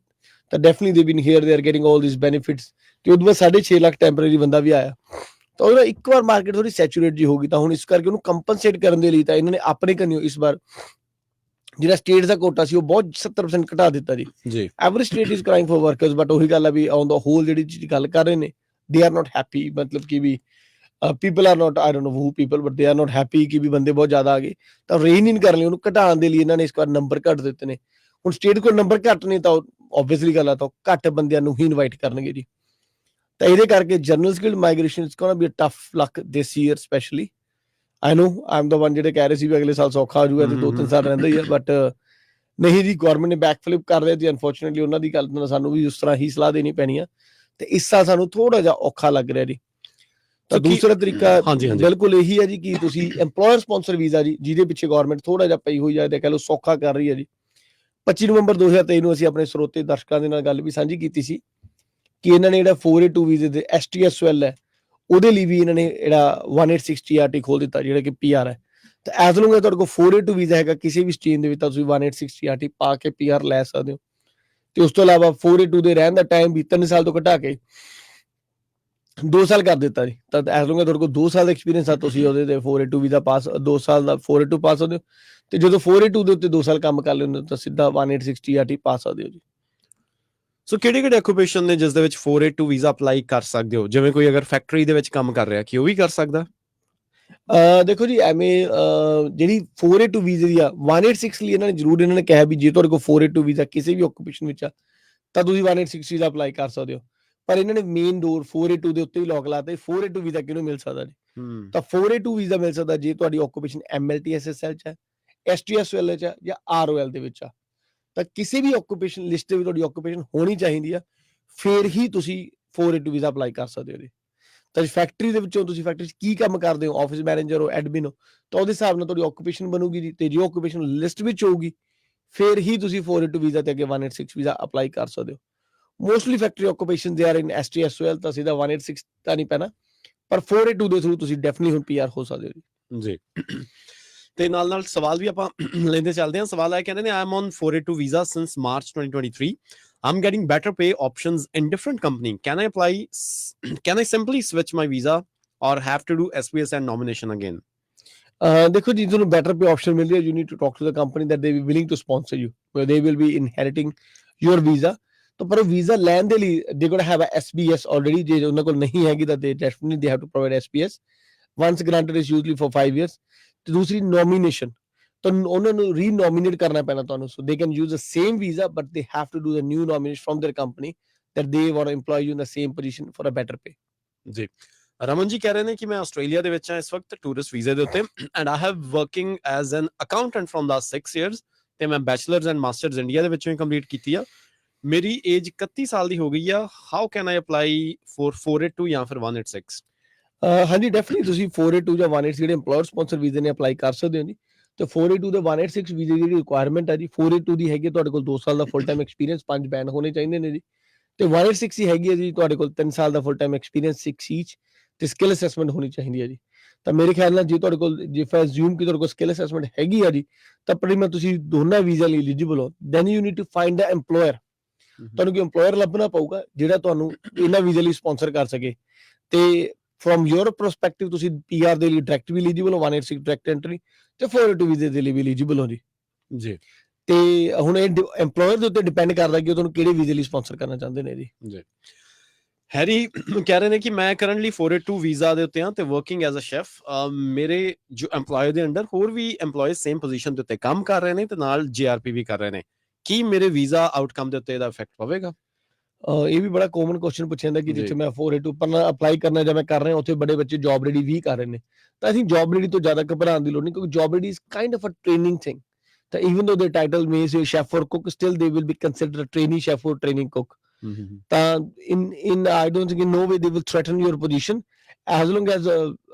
ਤਾਂ definitely they been here, they are getting all these benefits. ਤੇ ਉਹਦੇ ਬਾਅਦ 6.5 ਲੱਖ ਟੈਂਪਰੇਰੀ ਬੰਦਾ ਵੀ ਆਇਆ, ਤਾਂ ਉਹਦਾ ਇੱਕ ਵਾਰ ਮਾਰਕੀਟ ਥੋੜੀ ਸੈਚੂਰੇਟ ਜੀ ਹੋ ਗਈ। ਤਾਂ ਹੁਣ ਇਸ ਕਰਕੇ ਉਹਨੂੰ ਕੰਪਨਸੇਟ ਕਰਨ ਦੇ ਲਈ ਤਾਂ ਇਹਨਾਂ ਨੇ ਆਪਣੇ ਕੰਨਿਓ ਇਸ ਵਾਰ ਜਿਹੜਾ ਸਟੇਟ ਦਾ ਕੋਟਾ ਸੀ ਉਹ ਬਹੁਤ 70% ਘਟਾ ਦਿੱਤਾ ਜੀ। Every state is crying for workers, but ਉਹੀ ਗੱਲ ਆ ਵੀ ਔਨ ਦਾ ਹੋਲ ਜਿਹੜੀ ਗੱਲ ਕਰ ਰਹੇ ਨੇ, ਦੇ ਆਰ ਨਾਟ ਹੈਪੀ। ਮਤਲਬ ਕਿ we people are not, I don't know who people, but they are not happy ਕਿ ਵੀ ਬੰਦੇ ਬਹੁਤ ਜ਼ਿਆਦਾ ਆ ਗਏ। ਤਾਂ ਰੇਨ ਇਨ ਕਰਨ ਲਈ, ਉਹਨੂੰ ਘਟਾਉਣ ਦੇ ਲਈ ਇਹਨਾਂ ਨੇ ਇਸ ਵਾਰ ਨੰਬਰ ਘੱਟ ਦਿੱਤੇ ਨੇ। ਹੁਣ ਸਟੇਟ ਕੋਲ ਨੰਬਰ ਘੱਟ ਨੇ ਤਾਂ ਓਬਵੀਅਸਲੀ ਗੱਲ ਆ, ਤਾਂ ਘੱਟ ਬੰਦਿਆਂ ਨੂੰ ਹੀ ਇਨਵਾਈਟ ਕਰਨਗੇ ਜੀ। ਤਾਂ ਇਹਦੇ ਕਰਕੇ general skilled migration is gonna be a tough luck this year specially. I know I am the one ਜਿਹੜੇ ਕਹਿ ਰਹੇ ਸੀ ਵੀ ਅਗਲੇ ਸਾਲ ਸੌਖਾ ਹੋ ਜਾਊਗਾ ਤੇ 2-3 ਸਾਲ ਰਹਿੰਦਾ ਹੀ ਆ, ਬਟ ਨਹੀਂ ਜੀ, ਗਵਰਨਮੈਂਟ ਨੇ ਬੈਕ ਫਲਿਪ ਕਰ ਲਿਆ ਜੀ। ਅਨਫੋਰਚੂਨੇਟਲੀ ਉਹਨਾਂ ਦੀ ਗੱਲ ਨਾਲ ਸਾਨੂੰ ਵੀ ਉਸ ਤਰ੍ਹਾਂ ਹੀ ਸਲਾਹ ਦੇਣੀ ਪੈਣੀ ਆ, ਤੇ ਇਸ ਸਾਲ ਸਾਨੂੰ ਥੋੜਾ ਜਿਹਾ ਔਖਾ ਲੱਗ ਰਿਹਾ ਜੀ। ਤਾਂ ਦੂਸਰਾ ਤਰੀਕਾ ਬਿਲਕੁਲ ਇਹੀ ਹੈ ਜੀ ਕਿ ਤੁਸੀਂ EMPLOYER ਸਪਾਂਸਰ ਵੀਜ਼ਾ ਜੀ, ਜਿਹਦੇ ਪਿੱਛੇ ਗਵਰਨਮੈਂਟ ਥੋੜਾ ਜਿਹਾ ਪਈ ਹੋਈ ਹੈ, ਤੇ ਕਹਿ ਲਓ ਸੌਖਾ ਕਰ ਰਹੀ ਹੈ ਜੀ। 25 ਨਵੰਬਰ 2023 ਨੂੰ ਅਸੀਂ ਆਪਣੇ ਸਰੋਤੇ ਦਰਸ਼ਕਾਂ ਦੇ ਨਾਲ ਗੱਲ ਵੀ ਸਾਂਝੀ ਕੀਤੀ ਸੀ ਕਿ ਇਹਨਾਂ ਨੇ ਜਿਹੜਾ 482 ਵੀਜ਼ੇ ਦੇ STSL ਹੈ, ਉਹਦੇ ਲਈ ਵੀ ਇਹਨਾਂ ਨੇ ਜਿਹੜਾ 1860 ਖੋਲ ਦਿੱਤਾ, ਜਿਹੜਾ ਕਿ PR ਹੈ। ਤਾਂ ਐਜ਼ ਲੌਂਗ ਐਜ਼ ਤੁਹਾਡੇ ਕੋਲ 482 ਵੀਜ਼ਾ ਹੈਗਾ ਕਿਸੇ ਵੀ ਸਟਰੀਮ ਦੇ ਵਿੱਚ, ਤਾਂ ਤੁਸੀਂ 1860 ਪਾ ਕੇ PR ਲੈ ਸਕਦੇ ਹੋ। ਤੇ ਉਸ ਤੋਂ ਇਲਾਵਾ 482 ਦੇ ਰਹਿਣ ਦਾ ਟਾਈਮ ਵੀ 3 ਸਾਲ ਤੋਂ ਘਟਾ ਕੇ 2 ਸਾਲ ਕਰ ਦਿੱਤਾ ਜੀ। ਤਾਂ ਐਜ਼ ਲੌਂਗ ਐਜ਼ ਤੁਹਾਡੇ ਕੋਲ 2 ਸਾਲ ਦਾ ਐਕਸਪੀਰੀਅੰਸ ਆ, ਤੁਸੀਂ ਉਹਦੇ ਤੇ 482 ਵੀਜ਼ਾ ਪਾਸ 2 ਸਾਲ ਦਾ 482 ਪਾ ਸਕਦੇ ਹੋ। ਤੇ ਜਦੋਂ 482 ਦੇ ਉੱਤੇ 2 ਸਾਲ ਕੰਮ ਕਰ ਲੈਂਦੇ ਹੋ ਤਾਂ ਸਿੱਧਾ 1860 ਪਾ ਸਕਦੇ ਹੋ ਜੀ। ਸੋ ਕਿਹੜੇ ਆਕੂਪੇਸ਼ਨ ਨੇ ਜਿਸ ਦੇ ਵਿੱਚ 482 ਵੀਜ਼ਾ ਅਪਲਾਈ ਕਰ ਸਕਦੇ ਹੋ? ਜਿਵੇਂ ਕੋਈ ਅਗਰ ਫੈਕਟਰੀ ਦੇ ਵਿੱਚ ਕੰਮ ਕਰ ਰਿਹਾ, ਕੀ ਉਹ ਵੀ ਕਰ ਸਕਦਾ? ਦੇਖੋ ਜੀ, ਐਵੇਂ ਜਿਹੜੀ 482 ਵੀਜ਼ੇ ਦੀ ਆ 186 ਲਈ ਇਹਨਾਂ ਨੇ ਜ਼ਰੂਰ ਇਹਨਾਂ ਨੇ ਕਿਹਾ ਵੀ ਜੇ ਤੁਹਾਡੇ ਕੋਲ 482 ਵੀਜ਼ਾ ਕਿਸੇ ਵੀ ਆਕੂਪੇਸ਼ਨ ਵਿੱਚ ਆ ਤਾਂ ਤੁਸੀਂ 186 ਵੀਜ਼ਾ ਅਪਲਾਈ ਕਰ ਸਕਦੇ ਹੋ। ਪਰ ਇਹਨਾਂ ਨੇ ਮੇਨ ਡੋਰ 482 ਦੇ ਉੱਤੇ ਹੀ ਲੋਕ ਲਾਤੇ। 482 ਵੀਜ਼ਾ ਕਿਹਨੂੰ ਮਿਲ ਸਕਦਾ ਜੀ? ਤਾਂ 482 ਵੀਜ਼ਾ ਮਿਲ ਸਕਦਾ ਜੇ ਤੁਹਾਡੀ ਆਕੂਪੇਸ਼ਨ MLTSSL ਚ ਹੈ, STSL ਚ ਹੈ ਜਾਂ ROL ਦੇ ਵਿੱਚ ਆ। ਤਾਂ ਕਿਸੇ ਵੀ ਆਕੂਪੇਸ਼ਨ ਲਿਸਟ ਦੇ ਵਿੱਚ ਤੁਹਾਡੀ ਆਕੂਪੇਸ਼ਨ ਹੋਣੀ ਚਾਹੀਦੀ ਆ, ਫਿਰ ਹੀ ਤੁਸੀਂ 482 ਵੀਜ਼ਾ ਅਪਲਾਈ ਕਰ ਸਕਦੇ ਹੋ ਜੀ। ਤਾਂ ਫੈਕਟਰੀ ਦੇ ਵਿੱਚੋਂ ਤੁਸੀਂ ਫੈਕਟਰੀ 'ਚ ਕੀ ਕੰਮ ਕਰਦੇ ਹੋ, ਆਫਿਸ ਮੈਨੇਜਰ ਹੋ, ਐਡਮਿਨ ਹੋ, ਤਾਂ ਉਹਦੇ ਹਿਸਾਬ ਨਾਲ ਤੁਹਾਡੀ ਆਕੂਪੇਸ਼ਨ ਬਣੂਗੀ ਜੀ। ਤੇ ਜੇ ਆਕੂਪੇਸ਼ਨ ਲਿਸਟ ਵਿੱਚ ਹੋਊਗੀ ਫਿਰ ਹੀ ਤੁਸੀਂ 482 ਵੀਜ਼ਾ ਤੇ ਅੱਗੇ 186 ਵੀਜ਼ਾ ਅਪਲਾਈ ਕਰ ਸਕਦੇ ਹੋ। Mostly factory occupation they are in STSL, ਤਾਂ ਸਿੱਧਾ 186 ਤਾਂ ਨਹੀਂ ਪੈਣਾ, ਪਰ 482 ਦੇ ਥਰੂ ਤੁਸੀਂ ਡੈਫੀਨਿਟਲੀ ਹੁਣ PR ਹੋ ਸਕਦੇ ਹੋ ਜੀ। ਤੇ ਨਾਲ ਸਵਾਲ ਵੀ ਆਪਾਂ ਲੈਂਦੇ ਚੱਲਦੇ ਹਾਂ। ਸਵਾਲ ਆਇਆ, ਕਹਿੰਦੇ ਨੇ I am on 482 visa since March 2023. I'm getting better pay options in different company. Can I apply? Can I simply switch my visa or have to do SPS and nomination again? ਦੇਖੋ ਜੀ ਤੁਹਾਨੂੰ better pay option ਮਿਲ ਰਹੀ ਹੈ, you need to talk to the company that they will willing to sponsor you, where they will be inheriting your visa. ਤਾਂ ਪਰ visa ਲੈਣ ਦੇ ਲਈ they gotta have a SBS already, ਜੇ ਉਹਨਾਂ ਕੋਲ ਨਹੀਂ ਹੈਗੀ ਤਾਂ they definitely they have to provide SPS. Once granted is usually for 5 years. ਤੇ ਦੂਸਰੀ nomination, ਤਾਂ ਉਹਨਾਂ ਨੂੰ ਰੀਨੋਮੀਨੇਟ ਕਰਨਾ ਪੈਣਾ ਤੁਹਾਨੂੰ, so they can use the same visa but they have to do the new nomination from their company that they want to employ you in the same position for a better pay. ਜੀ ਰਮਨ ਜੀ ਕਹਿ ਰਹੇ ਨੇ ਕਿ ਮੈਂ Australia ਦੇ ਵਿੱਚ ਹਾਂ ਇਸ ਵਕਤ ਟੂਰਿਸਟ ਵੀਜ਼ੇ ਦੇ ਉੱਤੇ, and I have working as an accountant firm last 6 years, ਤੇ ਮੈਂ ਬੈਚਲਰਸ ਐਂਡ ਮਾਸਟਰਸ ਇੰਡੀਆ ਦੇ ਵਿੱਚੋਂ ਹੀ ਕੰਪਲੀਟ ਕੀਤੀ ਆ। ਮੇਰੀ ਏਜ 31 ਸਾਲ ਦੀ ਹੋ ਗਈ ਆ। How can I apply for 482 ਜਾਂ ਫਿਰ 186? ਹਾਂਜੀ ਡੈਫੀਨਿਟਲੀ ਤੁਸੀਂ 482 ਜਾਂ 186 ਜਿਹੜੇ EMPLOYER ਸਪਾਂਸਰ ਵੀਜ਼ੇ ਨੇ ਅਪਲਾਈ ਕਰ ਸਕਦੇ ਹੋ ਜੀ। ਤੇ 482 ਦੇ 186 ਵੀਜ਼ੇ ਦੀ ਰਿਕੁਆਇਰਮੈਂਟ ਹੈ ਜੀ, 482 ਦੀ ਹੈਗੀ ਤੁਹਾਡੇ ਕੋਲ 2 ਸਾਲ ਦਾ ਫੁੱਲ ਟਾਈਮ ਐਕਸਪੀਰੀਅੰਸ, 5 ਬੈਂਡ ਹੋਣੇ ਚਾਹੀਦੇ ਨੇ ਜੀ। ਤੇ 186 ਦੀ ਹੈਗੀ ਹੈ ਜੀ ਤੁਹਾਡੇ ਕੋਲ 3 ਸਾਲ ਦਾ ਫੁੱਲ ਟਾਈਮ ਐਕਸਪੀਰੀਅੰਸ 6 ਈਚ, ਤੇ ਸਕਿੱਲ ਅਸੈਸਮੈਂਟ ਹੋਣੀ ਚਾਹੀਦੀ ਹੈ ਜੀ। ਤਾਂ ਮੇਰੇ ਖਿਆਲ ਨਾਲ ਜੇ ਤੁਹਾਡੇ ਕੋਲ ਜੇ ਅਸਿਊਮ ਕਿ ਤੁਹਾਡੇ ਕੋਲ ਸਕਿੱਲ ਅਸੈਸਮੈਂਟ ਹੈਗੀ ਆ ਜੀ, ਤਾਂ pretty much ਤੁਸੀਂ ਦੋਨਾਂ ਵੀਜ਼ਾ ਲਈ ਐਲੀਜੀਬਲ ਹੋ। Then you need to find a EMPLOYER, ਤੁਹਾਨੂੰ ਕੋਈ EMPLOYER ਲੱਭਣਾ ਪਊਗਾ ਜਿਹੜਾ ਤੁਹਾਨੂੰ ਇਹਨਾਂ ਵੀਜ਼ੇ ਲਈ ਸਪਾਂਸਰ ਕਰ ਸਕੇ। ਤੇ ਫਰਮ ਯੂਰ ਪਰਸਪੈਕਟਿਵ ਤੁਸੀਂ PR ਦੇ ਲਈ ਡਾਇਰੈਕਟ ਵੀ ਐਲੀਜੀਬਲ ਹੋ, 186 ਡਾਇਰੈਕਟ ਐਂਟਰੀ, ਤੇ 482 ਵੀਜ਼ੇ ਦੇ ਲਈ ਵੀ ਐਲੀਜੀਬਲ ਹੋ ਜੀ। ਜੀ ਤੇ ਹੁਣ ਇਹ EMPLOYER ਦੇ ਉੱਤੇ ਡਿਪੈਂਡ ਕਰਦਾ ਕਿ ਉਹ ਤੁਹਾਨੂੰ ਕਿਹੜੇ ਵੀਜ਼ੇ ਲਈ ਸਪਾਂਸਰ ਕਰਨਾ ਚਾਹੁੰਦੇ ਨੇ ਜੀ। ਹੈਰੀ ਕਹਿ ਰਹੇ ਨੇ ਕਿ ਮੈਂ ਕਰੰਟਲੀ 482 ਵੀਜ਼ਾ ਦੇ ਉੱਤੇ ਹਾਂ ਤੇ ਵਰਕਿੰਗ ਐਜ਼ ਅ ਸ਼ੈਫ। ਮੇਰੇ ਜੋ EMPLOYER ਦੇ ਅੰਡਰ ਹੋਰ ਵੀ EMPLOYEES ਸੇਮ ਪੋਜੀਸ਼ਨ ਦੇ ਉੱਤੇ ਕੰਮ ਕਰ ਰਹੇ ਨੇ ਤੇ ਨਾਲ JRP ਵੀ ਕਰ ਰਹੇ ਨੇ। ਕੀ ਮੇਰੇ ਵੀਜ਼ਾ ਆਊਟਕਮ ਦੇ ਉੱਤੇ ਇਹਦਾ ਇਫੈਕਟ ਪਵੇਗਾ? ਇਹ ਵੀ ਬੜਾ ਕਾਮਨ ਕੁਐਸਚਨ ਪੁੱਛਿਆ ਜਾਂਦਾ ਕਿ ਜਿੱਥੇ ਮੈਂ 482 ਪਰ ਅਪਲਾਈ ਕਰਨਾ ਜਾਂ ਮੈਂ ਕਰ ਰਿਹਾ ਉੱਥੇ ਬੜੇ ਬੱਚੇ ਜੌਬ ਰੈਡੀ ਵੀ ਕਰ ਰਹੇ ਨੇ। ਤਾਂ ਅਸੀਂ ਜੌਬ ਰੈਡੀ ਤੋਂ ਜ਼ਿਆਦਾ ਘਬਰਾਉਣ ਦੀ ਲੋੜ ਨਹੀਂ, ਕਿਉਂਕਿ job ready is kind of a training thing. ਤਾਂ even though their title may say chef or cook, still they will be considered a trainee chef or training cook. ਤਾਂ in I don't think in no way they will threaten your position as long as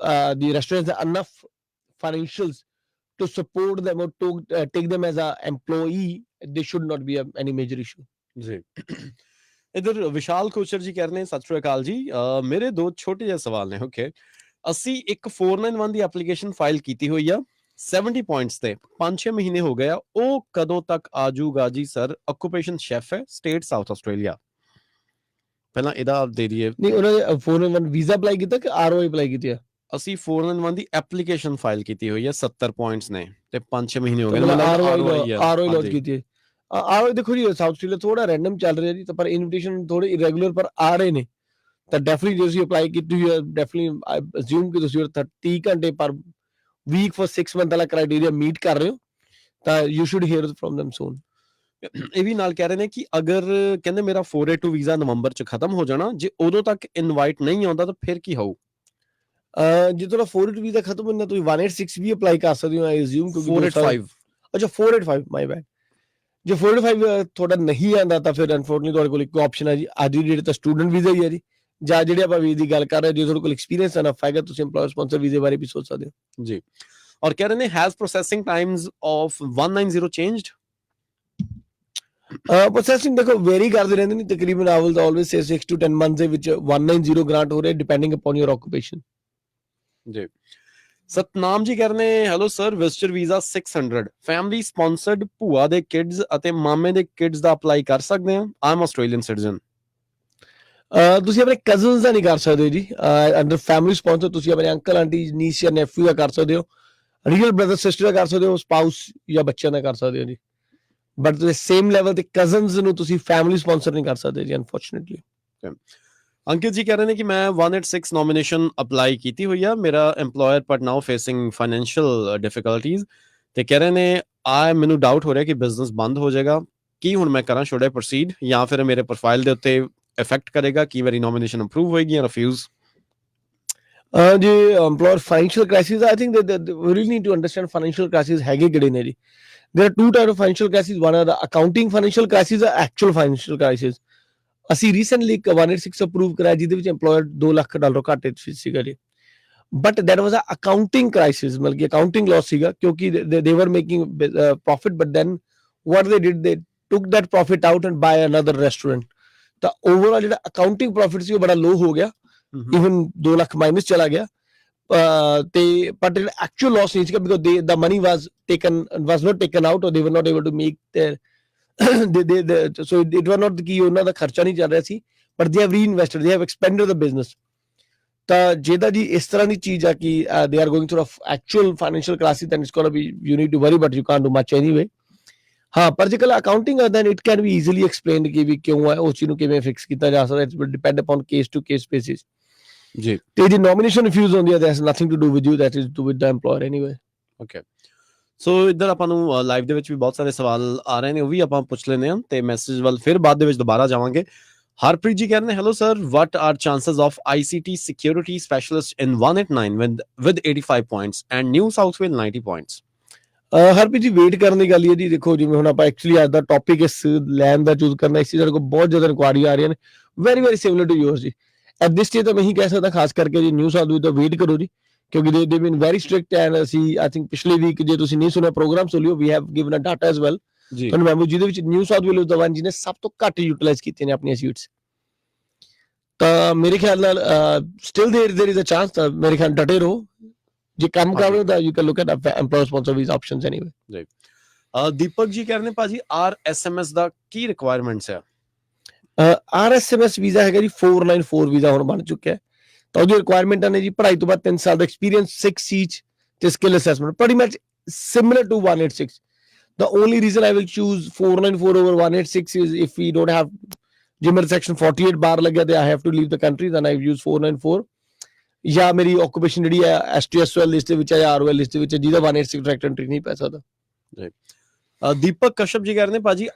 the restaurant has enough financials to support them or to take them as a employee. They should not be any major issue. ਜੀ ਇਧਰ ਵਿਸ਼ਾਲ ਕੋਚਰ ਜੀ ਕਹਿ ਰਹੇ ਨੇ ਸਤਿ ਸ਼੍ਰੀ ਅਕਾਲ ਜੀ, ਮੇਰੇ ਦੋ ਛੋਟੇ ਜਿਹੇ ਸਵਾਲ ਨੇ। ਓਕੇ, ਅਸੀਂ ਇੱਕ 491 ਦੀ ਐਪਲੀਕੇਸ਼ਨ ਫਾਈਲ ਕੀਤੀ ਹੋਈ ਆ 70 ਪੁਆਇੰਟਸ ਤੇ, 5-6 ਮਹੀਨੇ ਹੋ ਗਏ ਆ, ਉਹ ਕਦੋਂ ਤੱਕ ਆ ਜਾਊਗਾ ਜੀ ਸਰ? ਆਕੂਪੇਸ਼ਨ ਸ਼ੈਫ ਹੈ, ਸਟੇਟ ਸਾਊਥ ਆਸਟ੍ਰੇਲੀਆ। ਪਹਿਲਾਂ ਇਹਦਾ ਦੇ ਦਈਏ। ਨਹੀਂ ਉਹਨਾਂ ਨੇ 491 ਵੀਜ਼ਾ ਅਪਲਾਈ ਕੀਤਾ ਕਿ ROI ਅਪਲਾਈ ਕੀਤੀ ਆ? ਅਸੀਂ 491 ਦੀ ਐਪਲੀਕੇਸ਼ਨ ਫਾਈਲ ਕੀਤੀ ਹੋਈ ਹੈ, 70 ਪੁਆਇੰਟਸ ਨੇ ਤੇ 5-6 ਮਹੀਨੇ ਹੋ ਗਏ। ROI ਲੌਂਚ ਕੀਤੀ ਹੈ। ROI ਦੇਖੋ ਜੀ ਸਾਊਥ ਆਸਟ੍ਰੇਲੀਆ ਥੋੜਾ ਰੈਂਡਮ ਚੱਲ ਰਿਹਾ ਜੀ, ਪਰ ਇਨਵੀਟੇਸ਼ਨ ਥੋੜੇ ਇਰੈਗੂਲਰ ਪਰ ਆ ਰਹੇ ਨੇ। ਤਾਂ ਡੈਫੀਨਿਟਲੀ ਜੇ ਤੁਸੀਂ ਅਪਲਾਈ ਕੀਤੀ ਹੋਈ ਹੈ, ਡੈਫੀਨਿਟਲੀ ਆਈ ਅਸਿਊਮ ਕਿ ਤੁਸੀਂ 30 ਘੰਟੇ ਪਰ ਵੀਕ ਫॉर 6 ਮੰਥ ਵਾਲਾ ਕ੍ਰਾਈਟੇਰੀਆ ਮੀਟ ਕਰ ਰਹੇ ਹੋ, ਤਾਂ you should hear from them soon। ਇਹ ਵੀ ਨਾਲ ਕਹਿ ਰਹੇ ਨੇ ਕਿ ਅਗਰ ਕਹਿੰਦੇ ਮੇਰਾ 482 ਵੀਜ਼ਾ ਨਵੰਬਰ ਚ ਖਤਮ ਹੋ ਜਾਣਾ, ਜੇ ਉਦੋਂ ਤੱਕ ਇਨਵਾਈਟ ਨਹੀਂ ਆਉਂਦਾ ਤਾਂ ਫਿਰ ਕੀ ਹੋਊ? ਜੇ ਤੁਹਾਡਾ 482 ਵੀਜ਼ਾ ਖਤਮ ਹੁੰਦਾ ਤੁਸੀਂ 186 ਵੀ ਅਪਲਾਈ ਕਰ ਸਕਦੇ ਹੋ ਆਈ ਅਸਿਊਮ, ਕਿਉਂਕਿ 485। ਅੱਛਾ 485 ਮਾਈ ਬੈਡ। ਜੇ 485 ਤੁਹਾਡਾ ਨਹੀਂ ਆਉਂਦਾ ਤਾਂ ਫਿਰ ਅਨਫੋਰਚੂਨਟਲੀ ਤੁਹਾਡੇ ਕੋਲ ਇੱਕ ਆਪਸ਼ਨ ਹੈ ਜੀ, ਅੱਜ ਦੀ ਡੇਟ ਤਾਂ ਸਟੂਡੈਂਟ ਵੀਜ਼ਾ ਹੀ ਹੈ ਜੀ, ਜਾਂ ਜਿਹੜੇ ਆਪਾਂ ਵੀਜ਼ੇ ਦੀ ਗੱਲ ਕਰ ਰਹੇ, ਜੇ ਤੁਹਾਡੇ ਕੋਲ ਐਕਸਪੀਰੀਅੰਸ ਐਨਫ ਹੈਗਾ ਤੁਸੀਂ EMPLOYER ਸਪਾਂਸਰ ਵੀਜ਼ੇ ਬਾਰੇ ਵੀ ਸੋਚ ਸਕਦੇ ਹੋ ਜੀ। ਔਰ ਕਹਿ ਰਹੇ ਨੇ has processing Times of 190 changed? Processing ਦੇਖੋ ਵੇਰੀ ਕਰਦੇ ਰਹਿੰਦੇ ਨੇ, ਤਕਰੀਬਨ I will always say 6 to 10 months ਦੇ ਵਿੱਚ 190 ਗ੍ਰਾਂਟ ਹੋ ਰਿਹਾ, ਡਿਪੈਂਡਿੰਗ ਅਪਨ ਯੂਰ ਆਕੂਪੇਸ਼ਨ। ਜੀ ਸਤਨਾਮ ਜੀ ਕਹਿ ਰਹੇ ਨੇ hello sir, visitor visa 600 family sponsored ਭੂਆ ਦੇ ਕਿਡਸ ਅਤੇ ਮਾਮੇ ਦੇ ਕਿਡਸ ਦਾ ਅਪਲਾਈ ਕਰ ਸਕਦੇ ਹਾਂ? I am Australian citizen. ਤੁਸੀਂ ਆਪਣੇ ਕਜ਼ਨਸ ਦਾ ਨਹੀਂ ਕਰ ਸਕਦੇ ਜੀ ਅੰਡਰ ਫੈਮਿਲੀ ਸਪਾਂਸਰ। ਤੁਸੀਂ ਆਪਣੇ ਅੰਕਲ ਆਂਟੀ ਨੀਸ ਜਾਂ ਨੈਫਿਊ ਦਾ ਕਰ ਸਕਦੇ ਹੋ, ਰੀਅਲ ਬ੍ਰਦਰ ਸਿਸਟਰ ਦਾ ਕਰ ਸਕਦੇ ਹੋ, ਸਪਾਊਸ ਜਾਂ ਬੱਚਿਆਂ ਦਾ ਕਰ ਸਕਦੇ ਹੋ ਜੀ, ਬਟ ਤੁਸੀਂ ਸੇਮ ਲੈਵਲ ਤੇ ਕਜ਼ਨਸ ਨੂੰ ਤੁਸੀਂ ਫੈਮਿਲੀ ਸਪਾਂਸਰ ਨਹੀਂ ਕਰ ਸਕਦੇ ਜੀ ਅਨਫੋਰਚੂਨਟਲੀ। ਅੰਕਿਤ ਜੀ ਕਹਿ ਰਹੇ ਨੇ ਕਿ ਮੈਂ 186 ਨੋਮੀਨੇਸ਼ਨ ਅਪਲਾਈ ਕੀਤੀ ਹੋਈ ਆ, ਮੇਰਾ EMPLOYER but now facing financial difficulties, ਤੇ ਕਹਿ ਰਹੇ ਨੇ ਮੈਨੂੰ ਡਾਊਟ ਹੋ ਰਿਹਾ ਕਿ ਬਿਜ਼ਨਸ ਬੰਦ ਹੋ ਜਾਏਗਾ, ਕੀ ਹੁਣ ਮੈਂ ਕਰਾਂ? ਸ਼ੁਡ ਆਈ ਪ੍ਰੋਸੀਡ ਜਾਂ ਫਿਰ ਮੇਰੇ ਪ੍ਰੋਫਾਈਲ ਦੇ ਉੱਤੇ ਇਫੈਕਟ ਕਰੇਗਾ ਕਿ ਮੇਰੀ ਨੋਮੀਨੇਸ਼ਨ ਅਪਰੂਵ ਹੋਏਗੀ ਜਾਂ ਰਿਫਿਊਜ਼? ਜੀ EMPLOYER financial crisis, I think that we really need to understand financial crisis ਹੈਗੇ ਕਿਹੜੇ ਨੇ ਜੀ। there are two types of financial crises, one are the accounting financial crisis, the actual financial crisis। ਅਸੀਂ recently ਇੱਕ 186 approve ਕਰਾਇਆ ਜਿਹਦੇ ਵਿੱਚ EMPLOYER $2 lakh ਘਾਟੇ ਸੀਗਾ ਜੀ, but that was a accounting crisis, ਮਤਲਬ ਕਿ ਅਕਾਊਂਟਿੰਗ ਲਾਸ ਸੀਗਾ, ਕਿਉਂਕਿ they were making profit, but then what they did, they took that profit out and buy another restaurant। ਤਾਂ ਓਵਰਆਲ ਜਿਹੜਾ ਅਕਾਊਂਟਿੰਗ ਪ੍ਰੋਫਿਟ ਸੀ ਉਹ ਬੜਾ ਲੋ ਹੋ ਗਿਆ, ਇਵਨ 2 ਲੱਖ ਮਾਈਨਸ ਚਲਾ ਗਿਆ, ਤੇ ਬਟ ਐਕਚੁਅਲ ਲਾਸ ਨਹੀਂ ਸੀਗਾ, because the money was not taken out or they were not able to make their so it was not ਕਿ ਉਹਨਾਂ ਦਾ ਖਰਚਾ ਨਹੀਂ ਚੱਲ ਰਿਹਾ ਸੀ, but they have reinvested, they have expanded the business। ਤਾਂ ਜਿਹਦਾ ਜੀ ਇਸ ਤਰ੍ਹਾਂ ਦੀ ਚੀਜ਼ ਆ ਕਿ they are going through actual financial crisis then it's gonna be you need to worry but you can't do much anyway. ਹਾਂ, ਪਰ ਜੇਕਰ ਅਕਾਊਂਟਿੰਗ ਆ then it can be easily explained ਕਿ ਵੀ ਕਿਉਂ ਹੈ, ਉਸ ਚੀਜ਼ ਨੂੰ ਕਿਵੇਂ ਫਿਕਸ ਕੀਤਾ ਜਾ ਸਕਦਾ। It's depend upon case to case basis ਜੀ। ਤੇ ਜੇ ਨੋਮੀਨੇਸ਼ਨ ਰਿਫਿਊਜ਼ ਹੁੰਦੀ ਹੈ that's nothing to do with you, that is to with the EMPLOYER anyway. Okay, so ਇੱਧਰ ਆਪਾਂ ਨੂੰ ਲਾਈਵ ਦੇ ਵਿੱਚ ਵੀ ਬਹੁਤ ਸਾਰੇ ਸਵਾਲ ਆ ਰਹੇ ਨੇ, ਉਹ ਵੀ ਆਪਾਂ ਪੁੱਛ ਲੈਂਦੇ ਹਾਂ ਤੇ ਮੈਸੇਜ ਵੱਲ ਫਿਰ ਬਾਅਦ ਦੇ ਵਿੱਚ ਦੁਬਾਰਾ ਜਾਵਾਂਗੇ। ਹਰਪ੍ਰੀਤ ਜੀ ਕਹਿੰਦੇ hello sir, what are chances of ICT security specialist in 189 with 85 points and New South Wales 90 points? Harpreet ji wait ਕਰਨ ਦੀ ਗੱਲ ਹੀ ਹੈ ਜੀ। ਦੇਖੋ ਜਿਵੇਂ ਹੁਣ ਆਪਾਂ ਐਕਚੁਅਲੀ ਅੱਜ ਦਾ ਟੌਪਿਕ ਇਸ ਲੈਣ ਦਾ ਚੂਜ਼ ਕਰਨਾ, ਇਸ ਸਾਡੇ ਕੋਲ ਬਹੁਤ ਜ਼ਿਆਦਾ ਇਨਕੁਆਰੀ ਆ ਰਹੀਆਂ ਨੇ very very similar to yours ਜੀ। ਐਟ ਦਿਸ ਸਟੇਜ ਤਾਂ ਮੈਂ ਹੀ ਕਹਿ ਸਕਦਾ ਖਾਸ ਕਰਕੇ ਜੀ ਨਿਊ ਸਾਊਥ ਵੇਲਜ਼ ਦਾ ਵੇਟ ਕਰੋ ਜੀ, ਕਿਉਂਕਿ ਦੇ ਬੀਨ ਵੈਰੀ ਸਟ੍ਰਿਕਟ ਐਂਡ ਅਸੀਂ ਆਈ ਥਿੰਕ ਪਿਛਲੇ ਵੀਕ ਜੇ ਤੁਸੀਂ ਨਹੀਂ ਸੁਣਿਆ ਪ੍ਰੋਗਰਾਮ ਸੁਣ ਲਿਓ, we have given a data as well ਜੀ ਤੁਹਾਨੂੰ ਮੈਮੋ, ਜਿਹਦੇ ਵਿੱਚ ਨਿਊ ਸਾਊਥ ਵੇਲਜ਼ ਦਾ ਵਨ ਜਿਹਨੇ ਸਭ ਤੋਂ ਘੱਟ ਯੂਟਿਲਾਈਜ਼ ਕੀਤੀਆਂ ਨੇ ਆਪਣੀਆਂ ਸੀਟਸ। ਤਾਂ ਮੇਰੇ ਖਿਆਲ ਨਾਲ still there is a chance, ਤਾਂ ਮੇਰੇ ਖਿਆਲ ਡਟੇ ਰਹੋ। ਜੇ ਕੰਮ ਕਰ ਰਹੇ ਹੋ ਤਾਂ you can look at EMPLOYER sponsor visa options anyway. Deepak ji ਕਹਿੰਦੇ ਭਾਜੀ RSMS ਦਾ ਕੀ ਰਿਕੁਆਇਰਮੈਂਟਸ ਹੈ? RSMS ਵੀਜ਼ਾ ਹੈਗਾ ਜੀ 494 ਵੀਜ਼ਾ ਹੁਣ ਬਣ ਚੁੱਕਿਆ ਹੈ। ਤਾਂ ਉਹਦੀ ਰਿਕੁਆਇਰਮੈਂਟਾਂ ਨੇ ਜੀ ਪੜ੍ਹਾਈ ਤੋਂ ਬਾਅਦ 3 ਸਾਲ ਦਾ ਐਕਸਪੀਰੀਅੰਸ, 6 ਸੀਚ ਤੇ skill assessment, pretty much similar to 186. The only reason I will choose 494 over 186 is if we don't have, ਜੇ ਮੇਰੇ section 48 ਬਾਹਰ ਲੱਗਿਆ ਤੇ I have to leave the country, then I use 494, ਜਾਂ ਮੇਰੀ ਆਕੂਪੇਸ਼ਨ ਜਿਹੜੀ ਹੈ STSOL ਲਿਸਟ ਦੇ ਵਿੱਚ ਹੈ ਜਾਂ ROL ਲਿਸਟ ਦੇ ਵਿੱਚ ਹੈ, ਜਿਹਦਾ 186 ਡਾਇਰੈਕਟ ਐਂਟਰੀ ਨਹੀਂ ਪੈ ਸਕਦਾ। ਦੀਪਕ ਕਸ਼ਪ ਜੀ ਕਹਿ ਰਹੇ ਨੇ ਭਾਜੀ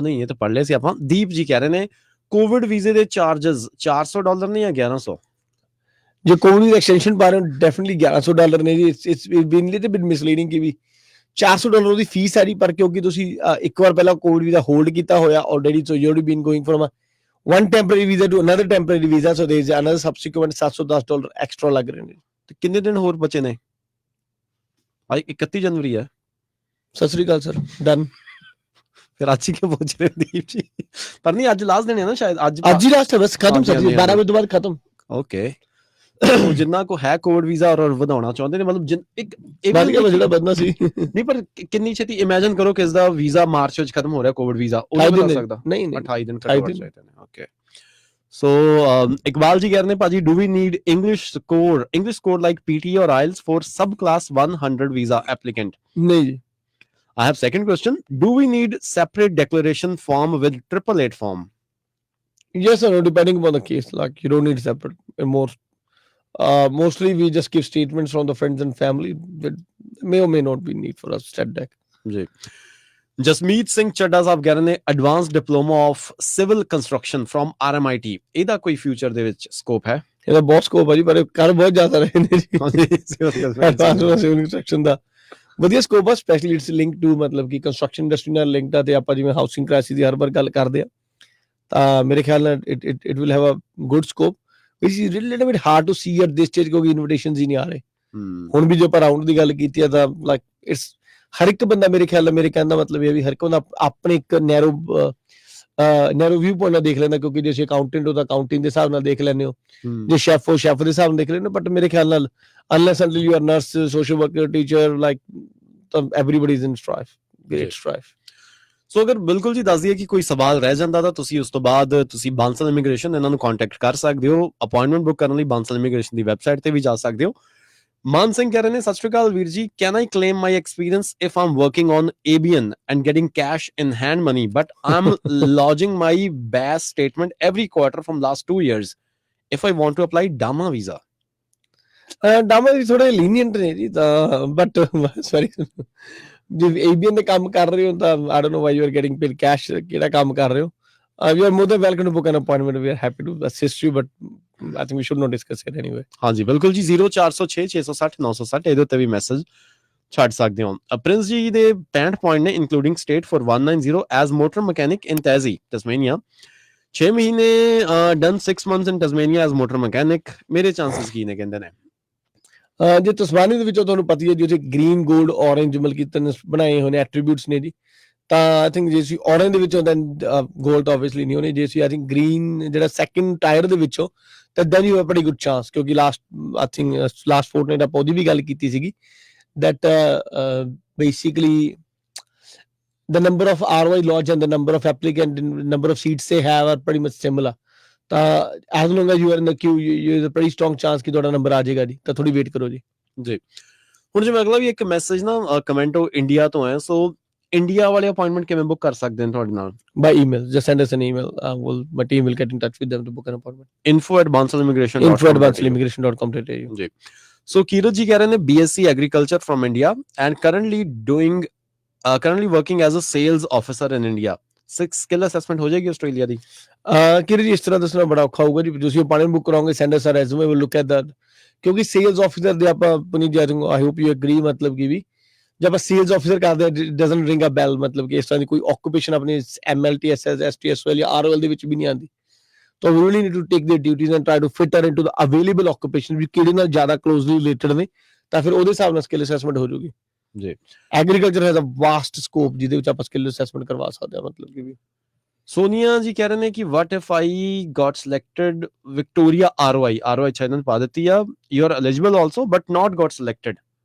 ਨਹੀਂ ਇਹ ਤਾਂ ਪੜ੍ਹ ਲਿਆ ਸੀ ਆਪਾਂ। ਦੀਪ ਜੀ ਕਹਿ ਰਹੇ ਨੇ ਕੋਵਿਡ ਵੀਜ਼ੇ ਦੇ ਚਾਰजेस $400 ਨੇ ਜਾਂ 1100? ਜੇ ਕੋਵਿਡ ਦੀ ਐਕਸਟੈਂਸ਼ਨ ਪਾ ਰਹੇ ਹੋ ਡੈਫੀਨਿਟਲੀ $1100 ਨੇ ਜੀ। It's been little bit misleading ਕਿ ਵੀ $400 ਉਹਦੀ ਫੀਸ ਹੈ ਜੀ, ਪਰ ਕਿਉਂਕਿ ਤੁਸੀਂ ਇੱਕ ਵਾਰ ਪਹਿਲਾਂ ਕੋਵਿਡ ਵੀਜ਼ਾ ਹੋਲਡ ਕੀਤਾ ਹੋਇਆ already, so you are been going from one temporary visa to another temporary visa, so there is another subsequent $710 extra ਲੱਗ ਰਹੇ ਨੇ। ਤੇ ਕਿੰਨੇ ਦਿਨ ਹੋਰ ਬਚੇ ਨੇ? ਅੱਜ 31 ਜਨਵਰੀ ਹੈ। ਸਤਿ ਸ੍ਰੀ ਅਕਾਲ ਸਰ, ਡਨ। ਫਿਰ ਅੱਜ ਹੀ ਕਿਉਂ ਪਹੁੰਚ ਰਹੇ ਦੀਪ ਜੀ? ਪਰ ਨਹੀਂ ਅੱਜ ਲਾਸਟ ਦਿਨ ਹੈ ਨਾ ਸ਼ਾਇਦ, ਅੱਜ ਹੀ ਲਾਸਟ ਹੈ, ਬਸ ਖਤਮ ਸਰ ਜੀ, 12 ਵਜੇ ਤੋਂ ਬਾਅਦ ਖਤਮ। ਓਕੇ, ਜਿੰਨਾ ਕੋ ਹੈ ਕੋਵਿਡ ਵੀਜ਼ਾ ਔਰ ਵਧਾਉਣਾ ਚਾਹੁੰਦੇ ਨੇ, ਮਤਲਬ ਇੱਕ ਜਿਹੜਾ ਵਧਣਾ ਸੀ ਨਹੀਂ, ਪਰ ਕਿੰਨੀ ਛੇਤੀ ਇਮੇਜਿਨ ਕਰੋ ਕਿ ਇਸ ਦਾ ਵੀਜ਼ਾ ਮਾਰਚ ਵਿੱਚ ਖਤਮ ਹੋ ਰਿਹਾ ਕੋਵਿਡ ਵੀਜ਼ਾ, ਉਹ ਨਹੀਂ ਬਤਾ ਸਕਦਾ। ਨਹੀਂ 28 ਦਿਨ ਚਾਹੀਦੇ ਨੇ। ਓਕੇ, ਸੋ ਇਕਬਾਲ ਜੀ ਕਹਿ ਰਹੇ ਨੇ ਭਾਜੀ do we need English score like PT or IELTS for sub class 100 visa applicant? ਨਹੀਂ ਜੀ। I have second question, do we need separate declaration form with 888 form? Yes or no, depending upon the case, like you don't need separate more. Mostly we just give statements from the friends and family that may or may not be need for a stat deck. ਜੀ ਜਸਮੀਤ ਸਿੰਘ ਚੱਡਾ ਸਾਹਿਬ ਕਹਿ ਰਹੇ ਨੇ advance diploma of civil construction from RMIT, ਇਹਦਾ ਕੋਈ future ਦੇ ਵਿੱਚ scope ਹੈ? ਇਹਦਾ ਬਹੁਤ ਸਕੋਪ ਹੈ ਜੀ, ਪਰ ਕਰ ਬਹੁਤ ਜ਼ਿਆਦਾ ਰਹੇ ਨੇ ਜੀ। ਐਡਵਾਂਸ ਸਿਵਲ ਕੰਸਟਰਕਸ਼ਨ ਦਾ ਵਧੀਆ ਸਕੋਪ ਆ, ਸਪੈਸ਼ਲੀ ਇਟਸ ਲਿੰਕ ਟੂ ਮਤਲਬ ਕਿ ਕੰਸਟਰਕਸ਼ਨ ਇੰਡਸਟਰੀ ਨਾਲ ਲਿੰਕਡ ਆ, ਤੇ ਆਪਾਂ ਜਿਵੇਂ ਹਾਊਸਿੰਗ ਕ੍ਰਾਈਸਿਸ ਦੀ ਹਰ ਵਾਰ ਗੱਲ ਕਰਦੇ ਆ, ਤਾਂ ਮੇਰੇ ਖਿਆਲ ਨਾਲ it will have a good scope, which is little bit hard to see at this stage ਕਿਉਂਕਿ ਇਨਵੀਟੇਸ਼ਨਸ ਹੀ ਨਹੀਂ ਆ ਰਹੇ। ਹੁਣ ਵੀ ਜੋ ਆਪਾਂ ਰਾਉਂਡ ਦੀ ਗੱਲ ਕੀਤੀ ਆ ਤਾਂ ਲਾਈਕ ਇਟਸ ਹਰ ਇੱਕ ਬੰਦਾ, ਮੇਰੇ ਖਿਆਲ ਨਾਲ, ਮੇਰੇ ਕਹਿਣ ਦਾ ਮਤਲਬ ਇਹ ਵੀ ਹਰ ਇੱਕ ਬੰਦਾ ਆਪਣੇ ਇੱਕ ਨੈਰੋ ਵਿਊ ਪੁਆਇੰਟ ਨਾਲ ਦੇਖ ਲੈਂਦਾ, ਕਿਉਂਕਿ ਜੇ ਤੁਸੀਂ ਅਕਾਊਂਟੈਂਟ ਹੋ ਤਾਂ ਅਕਾਊਂਟਿੰਗ ਦੇ ਹਿਸਾਬ ਨਾਲ ਦੇਖ ਲੈਂਦੇ ਹੋ, ਜੇ ਸ਼ੈਫ ਹੋ ਸ਼ੈਫ ਦੇ ਹਿਸਾਬ ਨਾਲ ਦੇਖ ਲੈਂਦੇ ਹੋ, ਬਟ ਮੇਰੇ ਖਿਆਲ ਨਾਲ unless until you are nurse, social worker, teacher, like everybody is in strife, great strife. ਸੋ ਅਗਰ ਬਿਲਕੁਲ ਜੀ ਦੱਸ ਦਈਏ ਕਿ ਕੋਈ ਸਵਾਲ ਰਹਿ ਜਾਂਦਾ ਤਾਂ ਤੁਸੀਂ ਉਸ ਤੋਂ ਬਾਅਦ ਤੁਸੀਂ ਬਾਂਸਲ ਇਮੀਗ੍ਰੇਸ਼ਨ ਇਹਨਾਂ ਨੂੰ ਕੰਟੈਕਟ ਕਰ ਸਕਦੇ ਹੋ। ਅਪਾਇੰਟਮੈਂਟ ਬੁੱਕ ਕਰਨ ਲਈ ਬਾਂਸਲ ਇਮੀਗ੍ਰੇਸ਼ਨ ਦੀ ਵੈਬਸਾਈਟ ਤੇ ਵੀ ਜਾ ਸਕਦੇ ਹੋ। ਮਾਨ ਸਿੰਘ ਕਹਿ ਰਹੇ ਨੇ ਸਤਿ ਸ਼੍ਰੀ ਅਕਾਲ ਵੀਰ ਜੀ, can I claim my experience if I am working on ABN and getting cash in hand money but I am lodging my BAS statement every quarter from last 2 years if I want to apply DAMA visa? DAMA ਵੀ ਥੋੜੇ lenient ਨੇ ਜੀ, ਤਾਂ but sorry ਜੇ ABN ਦੇ ਕੰਮ ਕਰ ਰਹੇ ਹੋ ਤਾਂ I don't know why you are getting paid cash, ਕਿਹੜਾ ਕੰਮ ਕਰ ਰਹੇ ਹੋ? You are more than welcome to book an appointment, we are happy to assist you, but I think we should not discuss it anyway. ਹਾਂਜੀ ਬਿਲਕੁਲ ਜੀ, 0406 660 960 ਇਹਦੇ ਉੱਤੇ ਵੀ ਮੈਸੇਜ ਛੱਡ ਸਕਦੇ ਹੋ। ਪ੍ਰਿੰਸ ਜੀ ਦੇ 65 ਪੁਆਇੰਟ ਨੇ including state for 190 as motor mechanic in ਤੈਜ਼ੀ ਟਸਮੇਨੀਆ, 6 ਮਹੀਨੇ done 6 months in Tasmania as motor mechanic, ਮੇਰੇ ਚਾਂਸਸ ਕੀ ਨੇ ਕਹਿੰਦੇ ਨੇ? ਜੇ ਤਸਮਾਨੀ ਦੇ ਵਿੱਚੋਂ ਤੁਹਾਨੂੰ ਪਤਾ ਹੀ ਹੈ ਜੀ, ਗ੍ਰੀਨ ਗੋਲਡ ਔਰੇਂਜ ਮਤਲਬ ਕਿ ਤਿੰਨ ਬਣਾਏ ਹੋਏ ਨੇ ਐਟਰੀਬਿਊਟਸ ਨੇ ਜੀ, ਤਾਂ ਆਈ ਥਿੰਕ ਜੇ ਅਸੀਂ ਔਰੇਂਜ ਦੇ ਵਿੱਚੋਂ ਤਾਂ ਗੋਲਡ ਤਾਂ ਆਬਵੀਅਸਲੀ ਨਹੀਂ ਹੋਣੀ, ਜੇ ਅਸੀਂ ਆਈ ਥਿੰਕ ਗ੍ਰੀਨ ਜਿਹੜਾ ਸੈਕੰਡ ਟਾਇਰ ਦੇ ਵਿੱਚੋਂ, ਤਾਂ ਦੈਨ ਯੂ ਹੈਵ ਬੜੀ ਗੁੱਡ ਚਾਂਸ, ਕਿਉਂਕਿ ਲਾਸਟ ਫੋਰਟਨਾਈਟ ਆਪਾਂ ਉਹਦੀ ਵੀ ਗੱਲ ਕੀਤੀ ਸੀਗੀ that basically the number of ROI lodge and the number of applicant and number of seats they have are pretty much similar, ਤਾਂ as long as you are in the queue you is a pretty strong chance ਕਿ ਤੁਹਾਡਾ number ਆ ਜਾਏਗਾ ਜੀ, ਤਾਂ ਥੋੜੀ wait ਕਰੋ ਜੀ। ਜੀ ਹੁਣ ਜਿਵੇਂ ਅਗਲਾ ਵੀ ਇੱਕ ਮੈਸੇਜ ਨਾ ਕਮੈਂਟ ਉਹ ਇੰਡੀਆ ਤੋਂ ਹੈ, ਸੋ ਇੰਡੀਆ ਵਾਲੇ ਅਪਾਇੰਟਮੈਂਟ ਕਿਵੇਂ ਬੁੱਕ ਕਰ ਸਕਦੇ ਨੇ ਤੁਹਾਡੇ ਨਾਲ? By email, just send us an email, my team will get in touch with them to book an appointment. info@bansalimigration.com.au info@bansalimigration.com.au। ਜੀ। ਸੋ ਕੀਰਤ ਜੀ ਕਹਿ ਰਹੇ ਨੇ BSc agriculture from India and currently working as a sales officer in India. Skill assessment ਹੋ ਜਾਏਗੀ Australia ਦੀ? ਕਿਹੜੀ ਜੀ ਇਸ ਤਰ੍ਹਾਂ ਦੱਸਣਾ ਬੜਾ ਔਖਾ ਹੋਊਗਾ ਜੀ, ਤੁਸੀਂ ਅਪਾਇੰਟਮੈਂਟ ਬੁੱਕ ਕਰਾਓਗੇ, send us a resume, will look at that. ਕਿਉਂਕਿ ਸੇਲਸ ਆਫਿਸਰ ਦੇ ਆਪਾਂ ਆਪਣੀ judging, I hope you agree, ਮਤਲਬ ਕਿ ਵੀ ਜਦ ਆਪਾਂ ਸੇਲਸ ਆਫਿਸਰ ਕਰਦੇ ਹਾਂ, ਡਜ਼ਨਟ ਰਿੰਗ ਅ ਬੈਲ, ਮਤਲਬ ਕਿ ਇਸ ਤਰ੍ਹਾਂ ਦੀ ਕੋਈ ਆਕੂਪੇਸ਼ਨ ਆਪਣੀ MLT STS ਜਾਂ ROL ਦੇ ਵਿੱਚ ਵੀ ਨਹੀਂ ਆਉਂਦੀ। ਤਾਂ we really need to take their duties and try to fit her into the available occupation, ਵੀ ਕਿਹੜੇ ਨਾਲ ਜ਼ਿਆਦਾ ਕਲੋਜ਼ਲੀ ਰਿਲੇਟਡ ਨੇ, ਤਾਂ ਫਿਰ ਉਹਦੇ ਹਿਸਾਬ ਨਾਲ ਸਕਿੱਲ ਅਸੈਸਮੈਂਟ ਹੋ ਜਾਊਗੀ ਜੀ। Agriculture has a vast scope ਜਿਹਦੇ ਵਿੱਚ ਆਪਾਂ ਸਕਿੱਲ ਅਸੈਸਮੈਂਟ ਕਰਵਾ ਸਕਦੇ ਹਾਂ, ਮਤਲਬ ਕਿ ਵੀ। ਸੋਨੀਆ ਜੀ ਕਹਿ ਰਹੇ ਨੇ ਕਿ what if I got selected Victoria ROI China ਪਾ ਦਿੱਤੀ ਆ, you are eligible also but not got selected,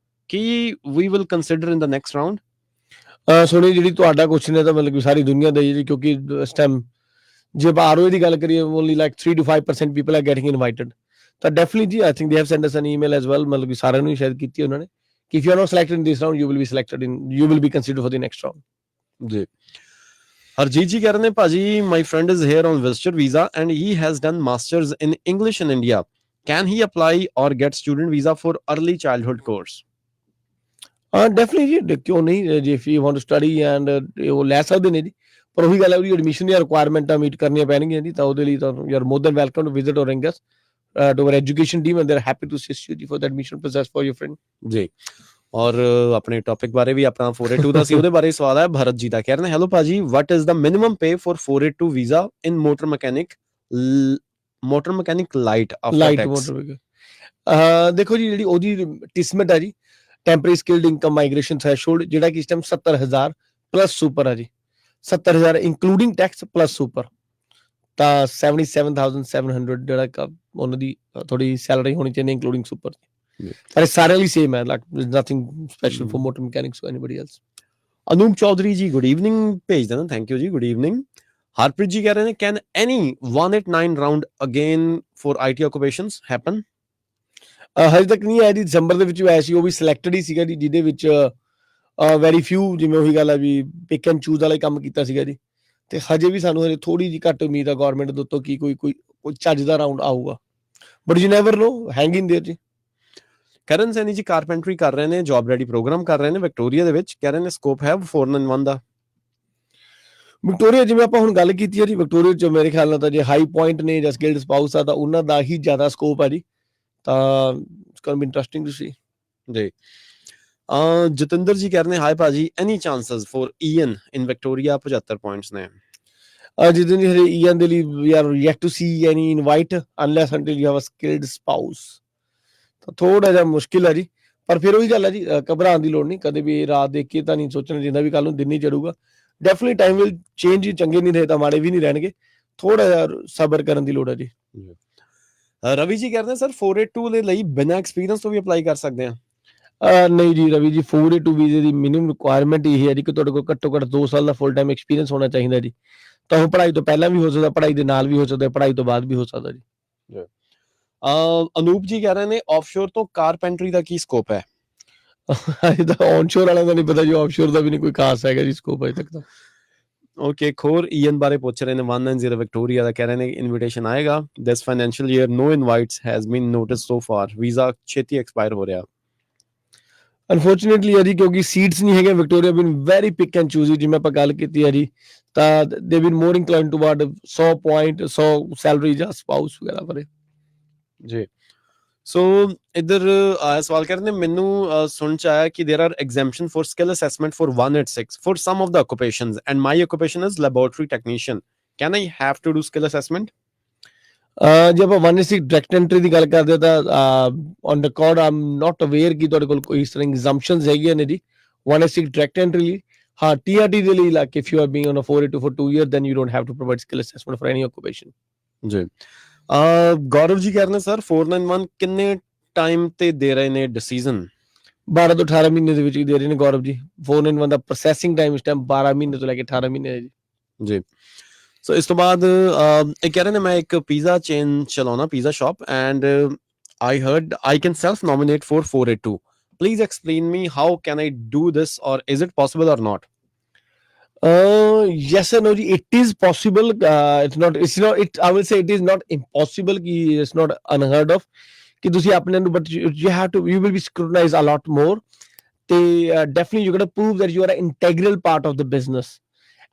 Ki we will consider in the next round? Soni, ਜਿਹੜੀ ਤੁਹਾਡਾ ਕੁਐਸਚਨ ਹੈ ਤਾਂ ਮਤਲਬ ਕਿ ਸਾਰੀ ਦੁਨੀਆ ਦਾ ਜੀ, ਕਿਉਂਕਿ ਇਸ ਟਾਈਮ ਜੇ ਆਪਾਂ ROI ਦੀ ਗੱਲ ਕਰੀਏ, only like 3 to 5% people are getting invited, ਤਾਂ ਡੈਫੀਨਿਟਲੀ ਜੀ I think they have send us an email as well, ਮਤਲਬ ਕਿ ਸਾਰਿਆਂ ਨੂੰ ਸ਼ਾਇਦ ਕੀਤੀ ਉਹਨਾਂ ਨੇ ਕਿ if you are not selected in this round you will be selected in, you will be considered for the next round. ਜੀ। ਹਰਜੀਤ ਜੀ ਕਹਿ ਰਹੇ ਨੇ ਭਾਜੀ my friend is here on visitor visa and he has done masters in English in India, can he apply or get student visa for early childhood course? Definitely ਜੀ, ਕਿਉਂ ਨਹੀਂ ਜੀ, if you want to study and ਉਹ ਲੈ ਸਕਦੇ ਨੇ ਜੀ, ਪਰ ਉਹੀ ਗੱਲ ਹੈ ਉਹਦੀ ਐਡਮਿਸ਼ਨ ਦੀਆਂ ਰਿਕੁਆਇਰਮੈਂਟਾਂ ਮੀਟ ਕਰਨੀਆਂ ਪੈਣਗੀਆਂ ਜੀ, ਤਾਂ ਉਹਦੇ ਲਈ ਤੁਹਾਨੂੰ you are more than welcome to visit or ring us to our education team and they're happy to assist you for the admission process for your friend। ਜੀ। ਔਰ ਆਪਣੇ ਟੌਪਿਕ ਬਾਰੇ ਵੀ ਆਪਣਾ 482 ਦਾ ਸੀ, ਉਹਦੇ ਬਾਰੇ ਸਵਾਲ ਹੈ ਭਰਤ ਜੀ ਦਾ, ਕਹਿ ਰਹੇ ਨੇ ਹੈਲੋ ਭਾਜੀ, what is the minimum pay for 482 visa in motor mechanic light after light tax? Motor ਦੇਖੋ ਜੀ, ਜਿਹੜੀ ਉਹਦੀ ਟਿਸਮੈਂਟ ਹੈ ਜੀ, temporary skilled income migration threshold, ਜਿਹੜਾ ਕਿ ਇਸ ਟਾਈਮ 70,000 ਪਲੱਸ ਸੁਪਰ ਹੈ ਜੀ, 70,000 ਇੰਕਲੂਡਿੰਗ ਟੈਕਸ ਪਲੱਸ ਸੁਪਰ, ਤਾਂ 77,700 ਜਿਹੜਾ ਉਹਨਾਂ ਦੀ ਥੋੜੀ ਸੈਲਰੀ ਹੋਣੀ ਚਾਹੀਦੀ ਇੰਕਲੂਡਿੰਗ ਸੁਪਰ। ਪਰ ਸਾਰਿਆਂ ਲਈ ਸੇਮ ਹੈ, like nothing special for motor mechanics ਔਰ ਐਨੀਬਾਡੀ ਐਲਸ। ਅਨੂਪ ਚੌਧਰੀ ਜੀ ਗੁੱਡ ਈਵਨਿੰਗ ਭੇਜ ਦੇਣਾ, ਥੈਂਕ ਯੂ ਜੀ, ਗੁੱਡ ਈਵਨਿੰਗ। ਹਰਪ੍ਰੀਤ ਜੀ ਕਹਿ ਰਹੇ ਨੇ can any 189 round again for IT occupations happen? ਹਜੇ ਤੱਕ ਨਹੀਂ ਆਇਆ ਜੀ, ਦਸੰਬਰ ਦੇ ਵਿੱਚ ਆਇਆ ਸੀ, ਉਹ ਵੀ ਸਿਲੈਕਟਡ ਹੀ ਸੀਗਾ ਜੀ, ਜਿਹਦੇ ਵਿੱਚ ਵੈਰੀ ਫਿਊ, ਜਿਵੇਂ ਉਹੀ ਗੱਲ ਆ ਵੀ ਪਿਕ ਐਂਡ ਚੂਜ਼ ਵਾਲਾ ਹੀ ਕੰਮ ਕੀਤਾ ਸੀਗਾ ਜੀ, ਤੇ ਹਜੇ ਵੀ ਸਾਨੂੰ ਹਜੇ ਥੋੜੀ ਜਿਹੀ ਘੱਟ ਉਮੀਦ ਆ ਗਵਰਨਮੈਂਟ ਦੇ ਉੱਤੋਂ ਕਿ ਕੋਈ ਚੱਜ ਦਾ ਰਾਉਂਡ ਆਊਗਾ, but you never know, hang in there ਜੀ। ਕਰਨ ਸੈਣੀ ਜੀ ਕਾਰਪੈਂਟਰੀ ਕਰ ਰਹੇ ਨੇ, ਜੌਬ ਰੈਡੀ ਪ੍ਰੋਗਰਾਮ ਕਰ ਰਹੇ ਨੇ ਵਿਕਟੋਰੀਆ ਦੇ ਵਿੱਚ, ਕਹਿ ਰਹੇ ਨੇ ਸਕੋਪ ਹੈ 491 ਦਾ। ਵਿਕਟੋਰੀਆ ਜਿਵੇਂ ਆਪਾਂ ਹੁਣ ਗੱਲ ਕੀਤੀ ਹੈ ਜੀ, ਵਿਕਟੋਰੀਆ ਚ ਮੇਰੇ ਖਿਆਲ ਨਾਲ ਤਾਂ ਜੇ ਹਾਈ ਪੁਆਇੰਟ ਨੇ ਜਾਂ ਸਕਿਲਡ ਸਪਾਊਸ ਆ ਤਾਂ ਉਹਨਾਂ ਦਾ ਹੀ ਜ਼ਿਆਦਾ ਸਕੋਪ ਆ ਜੀ, ਤਾਂ it's going be interesting to see ਜੀ। ਜਤਿੰਦਰ ਜੀ ਕਹਿ ਰਹੇ ਨੇ ਹਾਈ ਭਾਜੀ, any chances for EN in Victoria? 75 points ਨੇ। ਜਿੱਦਾਂ ਦੀ ਹਰੇ ਈਐਨ ਦੇ ਲਈ we are yet to see any invite unless until you have a skilled spouse, ਤਾਂ ਥੋੜਾ ਜਿਹਾ ਮੁਸ਼ਕਿਲ ਹੈ ਜੀ, ਪਰ ਫਿਰ ਉਹੀ ਗੱਲ ਹੈ ਜੀ, ਘਬਰਾਉਣ ਦੀ ਲੋੜ ਨਹੀਂ, ਕਦੇ ਵੀ ਰਾਤ ਦੇਖ ਕੇ ਤਾਂ ਨਹੀਂ ਸੋਚਣਾ ਚਾਹੀਦਾ ਵੀ ਕੱਲ ਨੂੰ ਦਿਨ ਨਹੀਂ ਚੜੂਗਾ, ਡੈਫੀਨਿਟਲੀ ਟਾਈਮ ਵਿਲ ਚੇਂਜ ਜੀ, ਚੰਗੇ ਨਹੀਂ ਰਹੇ ਤਾਂ ਮਾੜੇ ਵੀ ਨਹੀਂ ਰਹਿਣਗੇ, ਥੋੜਾ ਜਿਹਾ ਸਬਰ ਕਰਨ ਦੀ ਲੋੜ ਹੈ ਜੀ। ਰਵੀ ਜੀ ਕਹਿੰਦੇ ਸਰ 482 ਦੇ ਲਈ ਬਿਨਾਂ ਐਕਸਪੀਰੀਅੰਸ ਤੋਂ ਵੀ ਅਪਲਾਈ ਕਰ ਸਕਦੇ ਆ? ਨਹੀਂ ਜੀ ਰਵੀ ਜੀ, 482 ਵੀਜ਼ੇ ਦੀ ਮਿਨੀਮਮ ਰਿਕੁਆਇਰਮੈਂਟ ਇਹ ਹੈ ਜੀ ਕਿ ਤੁਹਾਡੇ ਕੋਲ ਘੱਟੋ ਘੱਟ 2 ਸਾਲ ਦਾ ਫੁੱਲ ਟਾਈਮ ਐਕਸਪੀਰੀਅੰਸ ਹੋਣਾ ਚਾਹੀਦਾ ਜੀ, ਤਾਂ ਉਹ ਪੜ੍ਹਾਈ ਤੋਂ ਪਹਿਲਾਂ ਵੀ ਹੋ ਸਕਦਾ, ਪੜ੍ਹਾਈ ਦੇ ਨਾਲ ਵੀ ਹੋ ਸਕਦਾ, ਪੜ੍ਹਾਈ ਤੋਂ ਬਾਅਦ ਵੀ ਹੋ ਸਕਦਾ ਜੀ। ਅਨੂਪ ਜੀ ਕਹਿ ਰਹੇ ਨੇ ਆਫਸ਼ੋਰ ਤੋਂ ਕਾਰਪੈਂਟਰੀ ਦਾ ਕੀ ਸਕੋਪ ਹੈ? ਅਜੇ ਤਾਂ ਔਨਸ਼ੋਰ ਵਾਲਿਆਂ ਦਾ ਨਹੀਂ ਪਤਾ ਜੀ, ਆਫਸ਼ੋਰ ਦਾ ਵੀ ਨਹੀਂ ਕੋਈ ਖਾਸ ਹੈਗਾ ਜੀ ਸਕੋਪ ਅਜੇ ਤੱਕ ਤਾਂ। ਓਕੇ, ਖੋਰ ਈਐਨ ਬਾਰੇ ਪੁੱਛ ਰਹੇ ਨੇ 190 ਵਿਕਟੋਰੀਆ ਦਾ, ਕਹਿ ਰਹੇ ਨੇ ਇਨਵੀਟੇਸ਼ਨ ਆਏਗਾ this financial year, no invites has been noticed so far, visa ਛੇਤੀ ਐਕਸਪਾਇਰ ਹੋ ਰਿਹਾ। ਅਨਫੋਰਚੂਨੇਟਲੀ ਹੈ ਜੀ, ਕਿਉਂਕਿ ਸੀਟਸ ਨਹੀਂ ਹੈਗੇ, Victoria been very pick and choosy, ਜਿਵੇਂ ਆਪਾਂ ਗੱਲ ਕੀਤੀ ਹੈ ਜੀ, ਤਾਂ they been more inclined toward 100 point 100 salary ਜਾਂ ਸਪਾਊਸ ਵਗੈਰਾ ਬਾਰੇ ਜੀ। ਸੋ ਇੱਧਰ ਸਵਾਲ ਕਰ ਰਹੇ ਨੇ, ਮੈਨੂੰ ਸੁਣ ਚ ਆਇਆ ਕਿ there are exemption for skill assessment for 186 for some of the occupations and my occupation is laboratory technician, can I have to do skill assessment? ਜੇ ਆਪਾਂ 186 ਡਾਇਰੈਕਟ ਐਂਟਰੀ ਦੀ ਗੱਲ ਕਰਦੇ ਤਾਂ on record Aam not aware ਕਿ ਤੁਹਾਡੇ ਕੋਲ ਕੋਈ ਇਸ ਤਰ੍ਹਾਂ ਐਗਜ਼ੰਪਸ਼ਨਸ ਹੈਗੀਆਂ ਨੇ ਜੀ 186 ਡਾਇਰੈਕਟ ਐਂਟਰੀ ਲਈ। ਹਾਂ, TRT ਦੇ ਲਈ like if you are being on a 482 for 2 years then you don't have to provide skill assessment for any occupation। ਜੀ। ਗੌਰਵ ਜੀ ਕਹਿ ਰਹੇ ਨੇ ਸਰ 491 ਕਿੰਨੇ ਟਾਈਮ ਤੇ ਦੇ ਰਹੇ ਨੇ ਡਿਸੀਜਨ? 12 ਤੋਂ 18 ਮਹੀਨੇ ਦੇ ਵਿੱਚ ਹੀ ਦੇ ਰਹੇ ਨੇ ਗੌਰਵ ਜੀ। 491 ਦਾ ਪ੍ਰੋਸੈਸਿੰਗ ਟਾਈਮ ਇਸ ਟਾਈਮ 12 ਮਹੀਨੇ ਤੋਂ ਲੈ ਕੇ 18 ਮਹੀਨੇ ਹੈ ਜੀ। ਜੀ। ਸੋ ਇਸ ਤੋਂ ਬਾਅਦ ਇਹ ਕਹਿ ਰਹੇ ਨੇ ਮੈਂ ਇੱਕ ਪੀਜ਼ਾ ਚੇਨ ਚਲਾਉਣਾ pizza shop and I heard I can self nominate for 482 please explain me how can I do this ਔਰ ਇਜ਼ ਇਟ ਪੋਸੀਬਲ ਔਰ ਨॉट Yes and no ji, it is possible. It's not it, I will say it is not impossible ki it's not unheard of ਕਿ ਤੁਸੀਂ ਆਪਣੇ ਨੂੰ, but you have to, you will be scrutinized a lot more. They definitely you got to prove that you are an integral part of the business.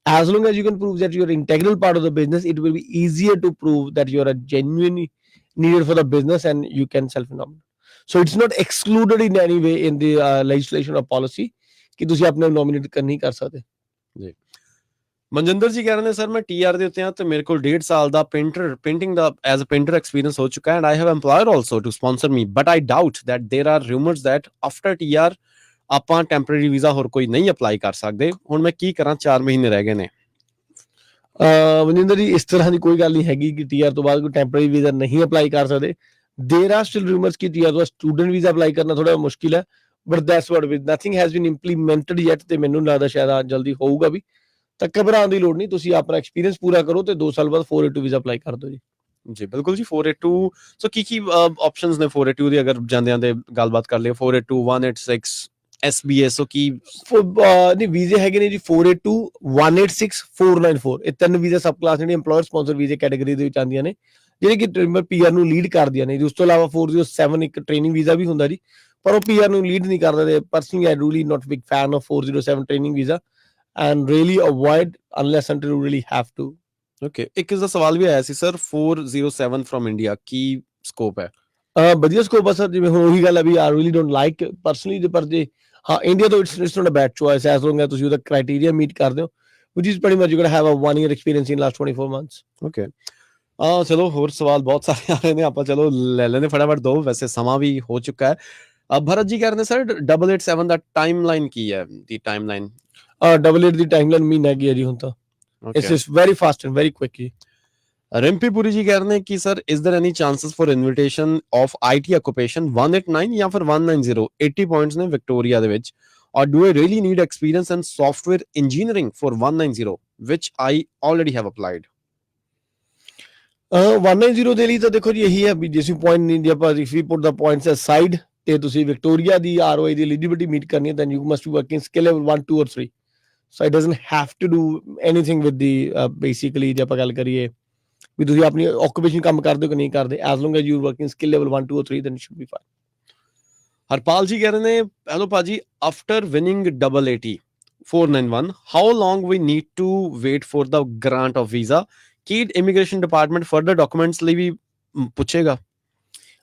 As long as you can prove that you're an integral part of the business, it will be easier to prove that you're a genuine needed for the business and you can self-nominate. So it's not excluded in any way in the legislation or policy ਕਿ ਤੁਸੀਂ ਆਪਣੇ ਨੂੰ nominate ਨਹੀਂ ਕਰ ਸਕਦੇ. ਜੀ ਮਨਜਿੰਦਰ ਜੀ ਕਹਿ ਰਹੇ ਨੇ ਸਰ ਮੈਂ TR ਦੇ ਉੱਤੇ ਆ ਤੇ ਮੇਰੇ ਕੋਲ 1.5 ਸਾਲ ਦਾ ਪੇਂਟਿੰਗ ਦਾ ਐਜ਼ ਅ ਪੇਂਟਰ ਐਕਸਪੀਰੀਅੰਸ ਹੋ ਚੁੱਕਾ and I have employer also to sponsor me but I doubt that there are rumours that after TR ਆਪਾਂ ਟੈਂਪਰੇਰੀ ਵੀਜ਼ਾ ਹੋਰ ਕੋਈ ਨਹੀਂ ਅਪਲਾਈ ਕਰ ਸਕਦੇ ਹੁਣ ਮੈਂ ਕੀ ਕਰਾਂ 4 ਮਹੀਨੇ ਰਹਿ ਗਏ ਨੇ ਮਨਿੰਦਰ ਜੀ ਇਸ ਤਰ੍ਹਾਂ ਦੀ ਕੋਈ ਗੱਲ ਨਹੀਂ ਹੈਗੀ ਕਿ TR ਤੋਂ ਬਾਅਦ ਕੋਈ ਟੈਂਪਰੇਰੀ ਵੀਜ਼ਾ ਨਹੀਂ ਅਪਲਾਈ ਕਰ ਸਕਦੇ देयर आर स्टिल rumors ਕਿ TR ਤੋਂ ਬਾਅਦ ਸਟੂਡੈਂਟ ਵੀਜ਼ਾ ਅਪਲਾਈ ਕਰਨਾ ਥੋੜਾ ਮੁਸ਼ਕਿਲ ਹੈ but that's what with nothing has been implemented yet ਤੇ ਮੈਨੂੰ ਲੱਗਦਾ ਸ਼ਾਇਦ ਜਲਦੀ ਹੋਊਗਾ ਵੀ ਤਾਂ ਘਬਰਾਉਣ ਦੀ ਲੋੜ ਨਹੀਂ ਤੁਸੀਂ ਆਪਣਾ ਐਕਸਪੀਰੀਅੰਸ ਪੂਰਾ ਕਰੋ ਤੇ 2 ਸਾਲ ਬਾਅਦ 482 ਵੀਜ਼ਾ ਅਪਲਾਈ ਕਰ ਦਿਓ ਜੀ ਜੀ ਬਿਲਕੁਲ ਜੀ 482 ਸੋ ਕੀ ਆਪਸ਼ਨਸ ਨੇ 482 ਦੀ ਅਗਰ ਜਾਂਦਿਆਂ ਦੇ ਗੱਲਬਾਤ ਕਰ ਲਈਏ 482 186 SBS ਸੋ ਕੀ ਨਹੀਂ ਵੀਜ਼ੇ ਹੈਗੇ ਨੇ ਜੀ 482 186 494 ਇਹ ਤਿੰਨ ਵੀਜ਼ਾ ਸਬ ਕਲਾਸ ਜਿਹੜੇ EMPLOYER ਸਪਾਂਸਰ ਵੀਜ਼ੇ ਕੈਟਾਗਰੀ ਦੇ ਵਿੱਚ ਆਉਂਦੀਆਂ ਨੇ ਜਿਹੜੇ ਕਿ PR ਨੂੰ ਲੀਡ ਕਰਦੀਆਂ ਨੇ ਜੀ ਉਸ ਤੋਂ ਇਲਾਵਾ 407 ਇੱਕ ਟ੍ਰੇਨਿੰਗ ਵੀਜ਼ਾ ਵੀ ਹੁੰਦਾ ਜੀ ਪਰ ਉਹ PR ਨੂੰ ਲੀਡ ਨਹੀਂ ਕਰਦਾ ਤੇ personally I really not big fan of 407 training visa and really avoid unless until you really have to. Okay, ਇੱਕ ਇਸ ਦਾ ਸਵਾਲ ਵੀ ਆਇਆ ਸੀ ਸਰ 407 from India ਕੀ ਸਕੋਪ ਹੈ ਵਧੀਆ ਸਕੋਪ ਆ ਸਰ ਜਿਵੇਂ ਹੁਣ ਉਹੀ ਗੱਲ ਹੈ ਵੀ I really don't like personally ਦੇ ਪਰ ਜੇ ਹਾਂ ਇੰਡੀਆ ਤੋਂ it's not a bad choice as long as ਤੁਸੀਂ ਉਹਦਾ ਕ੍ਰਾਈਟੇਰੀਆ ਮੀਟ ਕਰਦੇ ਹੋ which is pretty much you gotta have a 1 year experience in last 24 months. Okay. ਚਲੋ ਹੋਰ ਸਵਾਲ ਬਹੁਤ ਸਾਰੇ ਆ ਰਹੇ ਨੇ ਆਪਾਂ ਚਲੋ ਲੈ ਲੈਣੇ ਫਟਾਫਟ ਦੋ ਵੈਸੇ ਸਮਾਂ ਵੀ ਹੋ ਚੁੱਕਾ ਹੈ ਭਰਤ ਜੀ ਕਹਿ ਰਹੇ ਨੇ ਸਰ 887 ਦਾ ਟਾਈਮਲਾਈਨ ਕੀ ਹੈ ਦੀ ਟਾਈਮਲਾਈਨ 888 ਦੀ ਟਾਈਮਲਾਈਨ ਮਹੀਨਾ ਕੀ ਹੈ ਜੀ ਹੁਣ ਤਾਂ it's very fast and very quick ਜੀ ਰਿੰਪੀ ਪੁਰੀ ਜੀ ਕਹਿ ਰਹੇ ਨੇ ਕਿ sir is there any chances for invitation of IT occupation 189 ਜਾਂ ਫਿਰ 190 80 points ਨੇ ਵਿਕਟੋਰੀਆ ਦੇ ਵਿੱਚ or do I really need experience in software engineering for 190 which I already have applied 190 ਦੇ ਲਈ ਤਾਂ ਦੇਖੋ ਜੀ ਇਹੀ ਹੈ ਵੀ ਜਿਸ ਪੁਆਇੰਟ ਨਹੀਂ ਜੇ ਆਪਾਂ if we put the points aside ਤੇ ਤੁਸੀਂ ਵਿਕਟੋਰੀਆ ਦੀ ROI ਦੀ ਐਲੀਜੀਬਿਲਿਟੀ ਮੀਟ ਕਰਨੀ ਹੈ then you must be working skill level 1 2 or 3 so it doesn't have to do anything with the basically ਜੇ ਆਪਾਂ ਗੱਲ ਕਰੀਏ ਵੀ ਤੁਸੀਂ ਆਪਣੀ ਆਕੂਪੇਸ਼ਨ ਕੰਮ ਕਰਦੇ ਹੋ ਕਿ ਨਹੀਂ ਕਰਦੇ as long as you working skill level 1 2 or 3 then it should be fine Harpal ਜੀ ਕਹਿ ਰਹੇ ਨੇ ਹੈਲੋ ਭਾਜੀ after winning 880 491 how long we need to wait for the grant of visa ਕੀ ਇਮੀਗ੍ਰੇਸ਼ਨ ਡਿਪਾਰਟਮੈਂਟ ਫਰਦਰ ਡਾਕੂਮੈਂਟਸ ਲਈ ਵੀ ਪੁੱਛੇਗਾ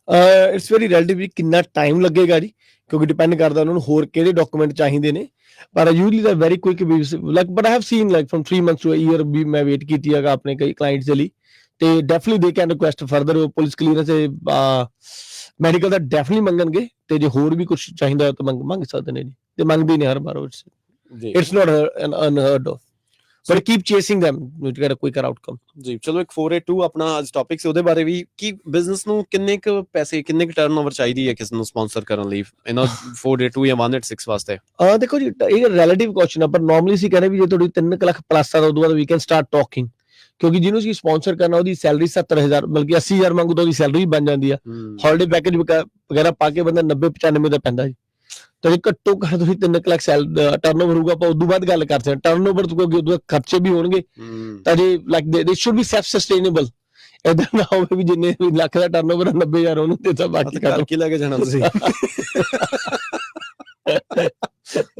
it's very relatively ਕਿੰਨਾ ਟਾਈਮ ਲੱਗੇਗਾ ਜੀ ਕਿਉਂਕਿ ਡਿਪੈਂਡ ਕਰਦਾ ਉਹਨਾਂ ਨੂੰ ਹੋਰ ਕਿਹੜੇ ਡਾਕੂਮੈਂਟ ਚਾਹੀਦੇ ਨੇ ਪਰ usually the very quick like but I have seen like from 3 months to a year ਵੀ ਮੈਂ ਵੇਟ ਕੀਤੀ ਹੈਗਾ ਆਪਣੇ ਕਈ ਕਲਾਇੰਟਸ ਦੇ ਲਈ ਤੇ definitely they can request further police clearance medical ਦਾ ਡੈਫੀਨਿਟਲੀ ਮੰਗਣਗੇ ਤੇ ਜੇ ਹੋਰ ਵੀ ਕੁਝ ਚਾਹੀਦਾ ਤਾਂ ਮੰਗ ਸਕਦੇ ਨੇ ਜੀ ਤੇ ਮੰਗਦੇ ਨੇ ਹਰ ਵਾਰ it's not an unheard of but keep chasing them to get a quicker outcome ਜੀ ਚਲੋ ਇੱਕ 482 ਆਪਣਾ ਅੱਜ ਟੌਪਿਕ ਸੀ ਉਹਦੇ ਬਾਰੇ ਵੀ ਕੀ ਬਿਜ਼ਨਸ ਨੂੰ ਕਿੰਨੇ ਕੁ ਪੈਸੇ ਕਿੰਨੇ ਕੁ ਟਰਨਓਵਰ ਚਾਹੀਦੀ ਹੈ ਕਿਸ ਨੂੰ ਸਪਾਂਸਰ ਕਰਨ ਲਈ ਇਹਨਾਂ 482 ਜਾਂ 186 ਵਾਸਤੇ ਦੇਖੋ ਜੀ ਇਹ ਰਿਲੇਟਿਵ ਕੁਐਸਚਨ ਆ ਪਰ ਨਾਰਮਲੀ ਸੀ ਕਹਿੰਦੇ ਵੀ ਜੇ ਤੁਹਾਡੀ 3 ਲੱਖ ਪਲੱਸ ਆ ਤਾਂ ਉਦੋਂ ਬਾਅਦ ਵੀ ਕੈਨ ਸਟਾਰਟ ਟਾਕਿੰਗ ਕਿਉਂਕਿ ਜਿਹਨੂੰ ਅਸੀਂ ਸਪਾਂਸਰ ਕਰਨਾ ਉਹਦੀ ਸੈਲਰੀ 70000 ਬਲਕਿ 80000 ਮੰਗੂ ਤਾਂ ਉਹਦੀ ਸੈਲਰੀ ਬਣ ਜਾਂਦੀ ਆ ਹੌਲੀਡੇ ਪੈਕੇਜ ਵਗੈਰਾ ਪਾ ਕੇ ਬੰਦਾ 90 95 ਦਾ ਪੈਂਦਾ ਜੀ ਤਾਂ ਜੇ ਘੱਟੋ ਘੱਟ ਤੁਸੀਂ 3 ਲੱਖ ਟਰਨਓਵਰ ਹੋਊਗਾ ਆਪਾਂ ਉਦੋਂ ਬਾਅਦ ਗੱਲ ਕਰਦੇ ਹਾਂ ਟਰਨਓਵਰ ਤੋਂ ਕਿਉਂਕਿ ਉਦੋਂ ਖਰਚੇ ਵੀ ਹੋਣਗੇ ਤਾਂ ਜੇ ਲਾਈਕ ਦੇ ਸ਼ੁੱਡ ਬੀ ਸੈਲਫ ਸਸਟੇਨੇਬਲ ਇਦਾਂ ਨਾ ਹੋਵੇ ਵੀ ਜਿੰਨੇ ਵੀ ਲੱਖ ਦਾ ਟਰਨਓਵਰ 90000 ਉਹਨੂੰ ਤੇ ਤਾਂ ਬਾਕੀ ਕਰ ਕੀ ਲੈ ਕੇ ਜਾਣਾ ਤੁਸੀਂ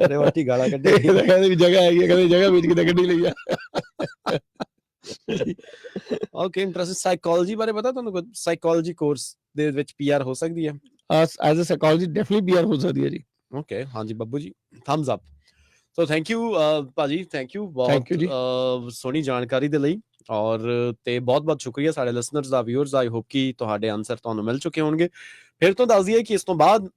ਅਰੇ ਵਾਟੀ ਗਾਲਾਂ ਕੱਢੇ ਕਹਿੰਦੇ ਵੀ ਜਗ੍ਹਾ ਹੈਗੀ ਕਹਿੰਦੇ ਜਗ੍ਹਾ ਵੇਚ ਕੇ ਤਾਂ ਗੱਡੀ ਲਈ ਆ ਓਕੇ ਇੰਟਰਸਟਿੰਗ ਸਾਈਕੋਲੋਜੀ ਬਾਰੇ ਪਤਾ ਤੁਹਾਨੂੰ ਕੋਈ ਸਾਈਕੋਲੋਜੀ ਕੋਰਸ ਦੇ ਵਿੱਚ PR ਹੋ ਸਕਦੀ ਹੈ as a psychology definitely PR ਹੋ ਸਕਦੀ ਹੈ ਜੀ ਓਕੇ ਹਾਂਜੀ Babbu ji thumbs up so thank you ਭਾਜੀ ਥੈਂਕ ਯੂ ਬਹੁਤ ਸੋਹਣੀ ਜਾਣਕਾਰੀ ਦੇ ਲਈ ਔਰ ਤੇ ਬਹੁਤ ਬਹੁਤ ਸ਼ੁਕਰੀਆ ਸਾਡੇ listeners the viewers I hope ਕਿ ਤੁਹਾਡੇ ਆਨਸਰ ਤੁਹਾਨੂੰ ਮਿਲ ਚੁੱਕੇ ਹੋਣਗੇ ਫਿਰ ਤੋਂ ਦੱਸ ਦਈਏ ਕਿ ਇਸ ਤੋਂ ਬਾਅਦ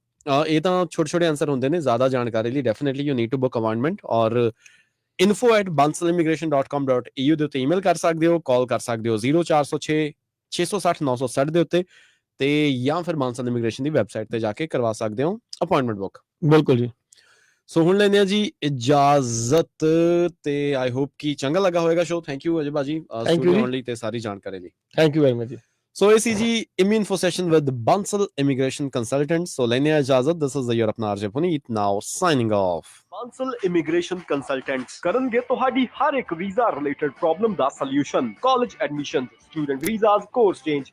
ਇਹ ਤਾਂ ਛੋਟੇ ਛੋਟੇ ਆਨਸਰ ਹੁੰਦੇ ਨੇ ਜ਼ਿਆਦਾ ਜਾਣਕਾਰੀ ਲਈ definitely you need to book appointment or info@bansalimmigration.com.eu ਦੇ ਉੱਤੇ ਈਮੇਲ ਕਰ ਸਕਦੇ ਹੋ ਕਾਲ ਕਰ ਸਕਦੇ ਹੋ 0406 660 960 ਦੇ ਉੱਤੇ ਤੇ ਜਾਂ ਫਿਰ ਬਾਂਸਲ ਇਮੀਗ੍ਰੇਸ਼ਨ ਦੀ ਵੈਬਸਾਈਟ ਤੇ ਜਾ ਕੇ ਕਰਵਾ ਸਕਦੇ ਹੋ ਅਪਾਇੰਟਮੈਂਟ ਬੁੱਕ ਬਿਲਕੁਲ ਜੀ ਸੋ ਹੁਣ ਲੈਂਦੇ ਆ ਜੀ ਇਜਾਜ਼ਤ ਤੇ ਆਈ ਹੋਪ ਕਿ ਚੰਗਾ ਲੱਗਾ ਹੋਵੇਗਾ ਸ਼ੋ। ਥੈਂਕ ਯੂ ਅਜੇ ਭਾਜੀ ਸਟੂਡੀਓ ਆਉਣ ਲਈ ਤੇ ਸਾਰੀ ਜਾਣਕਾਰੀ ਲਈ। ਥੈਂਕ ਯੂ ਵੈਰੀ ਮਚ ਜੀ। ਸੋ ਇਹ ਸੀ ਜੀ ਇਮਿਊਨ session with Bansal immigration consultant. So ਲੈਂਦੇ ਆ ਇਜਾਜ਼ਤ। ਦਿਸ ਇਜ਼ ਯੂਰ ਆਪਣਾ RJ Puneet now signing off. Bansal immigration consultants ਕਰਨਗੇ ਤੁਹਾਡੀ ਹਰ ਇੱਕ ਵੀਜ਼ਾ ਰਿਲੇਟਡ ਪ੍ਰੋਬਲਮ ਦਾ solution. College admission, student visas, course change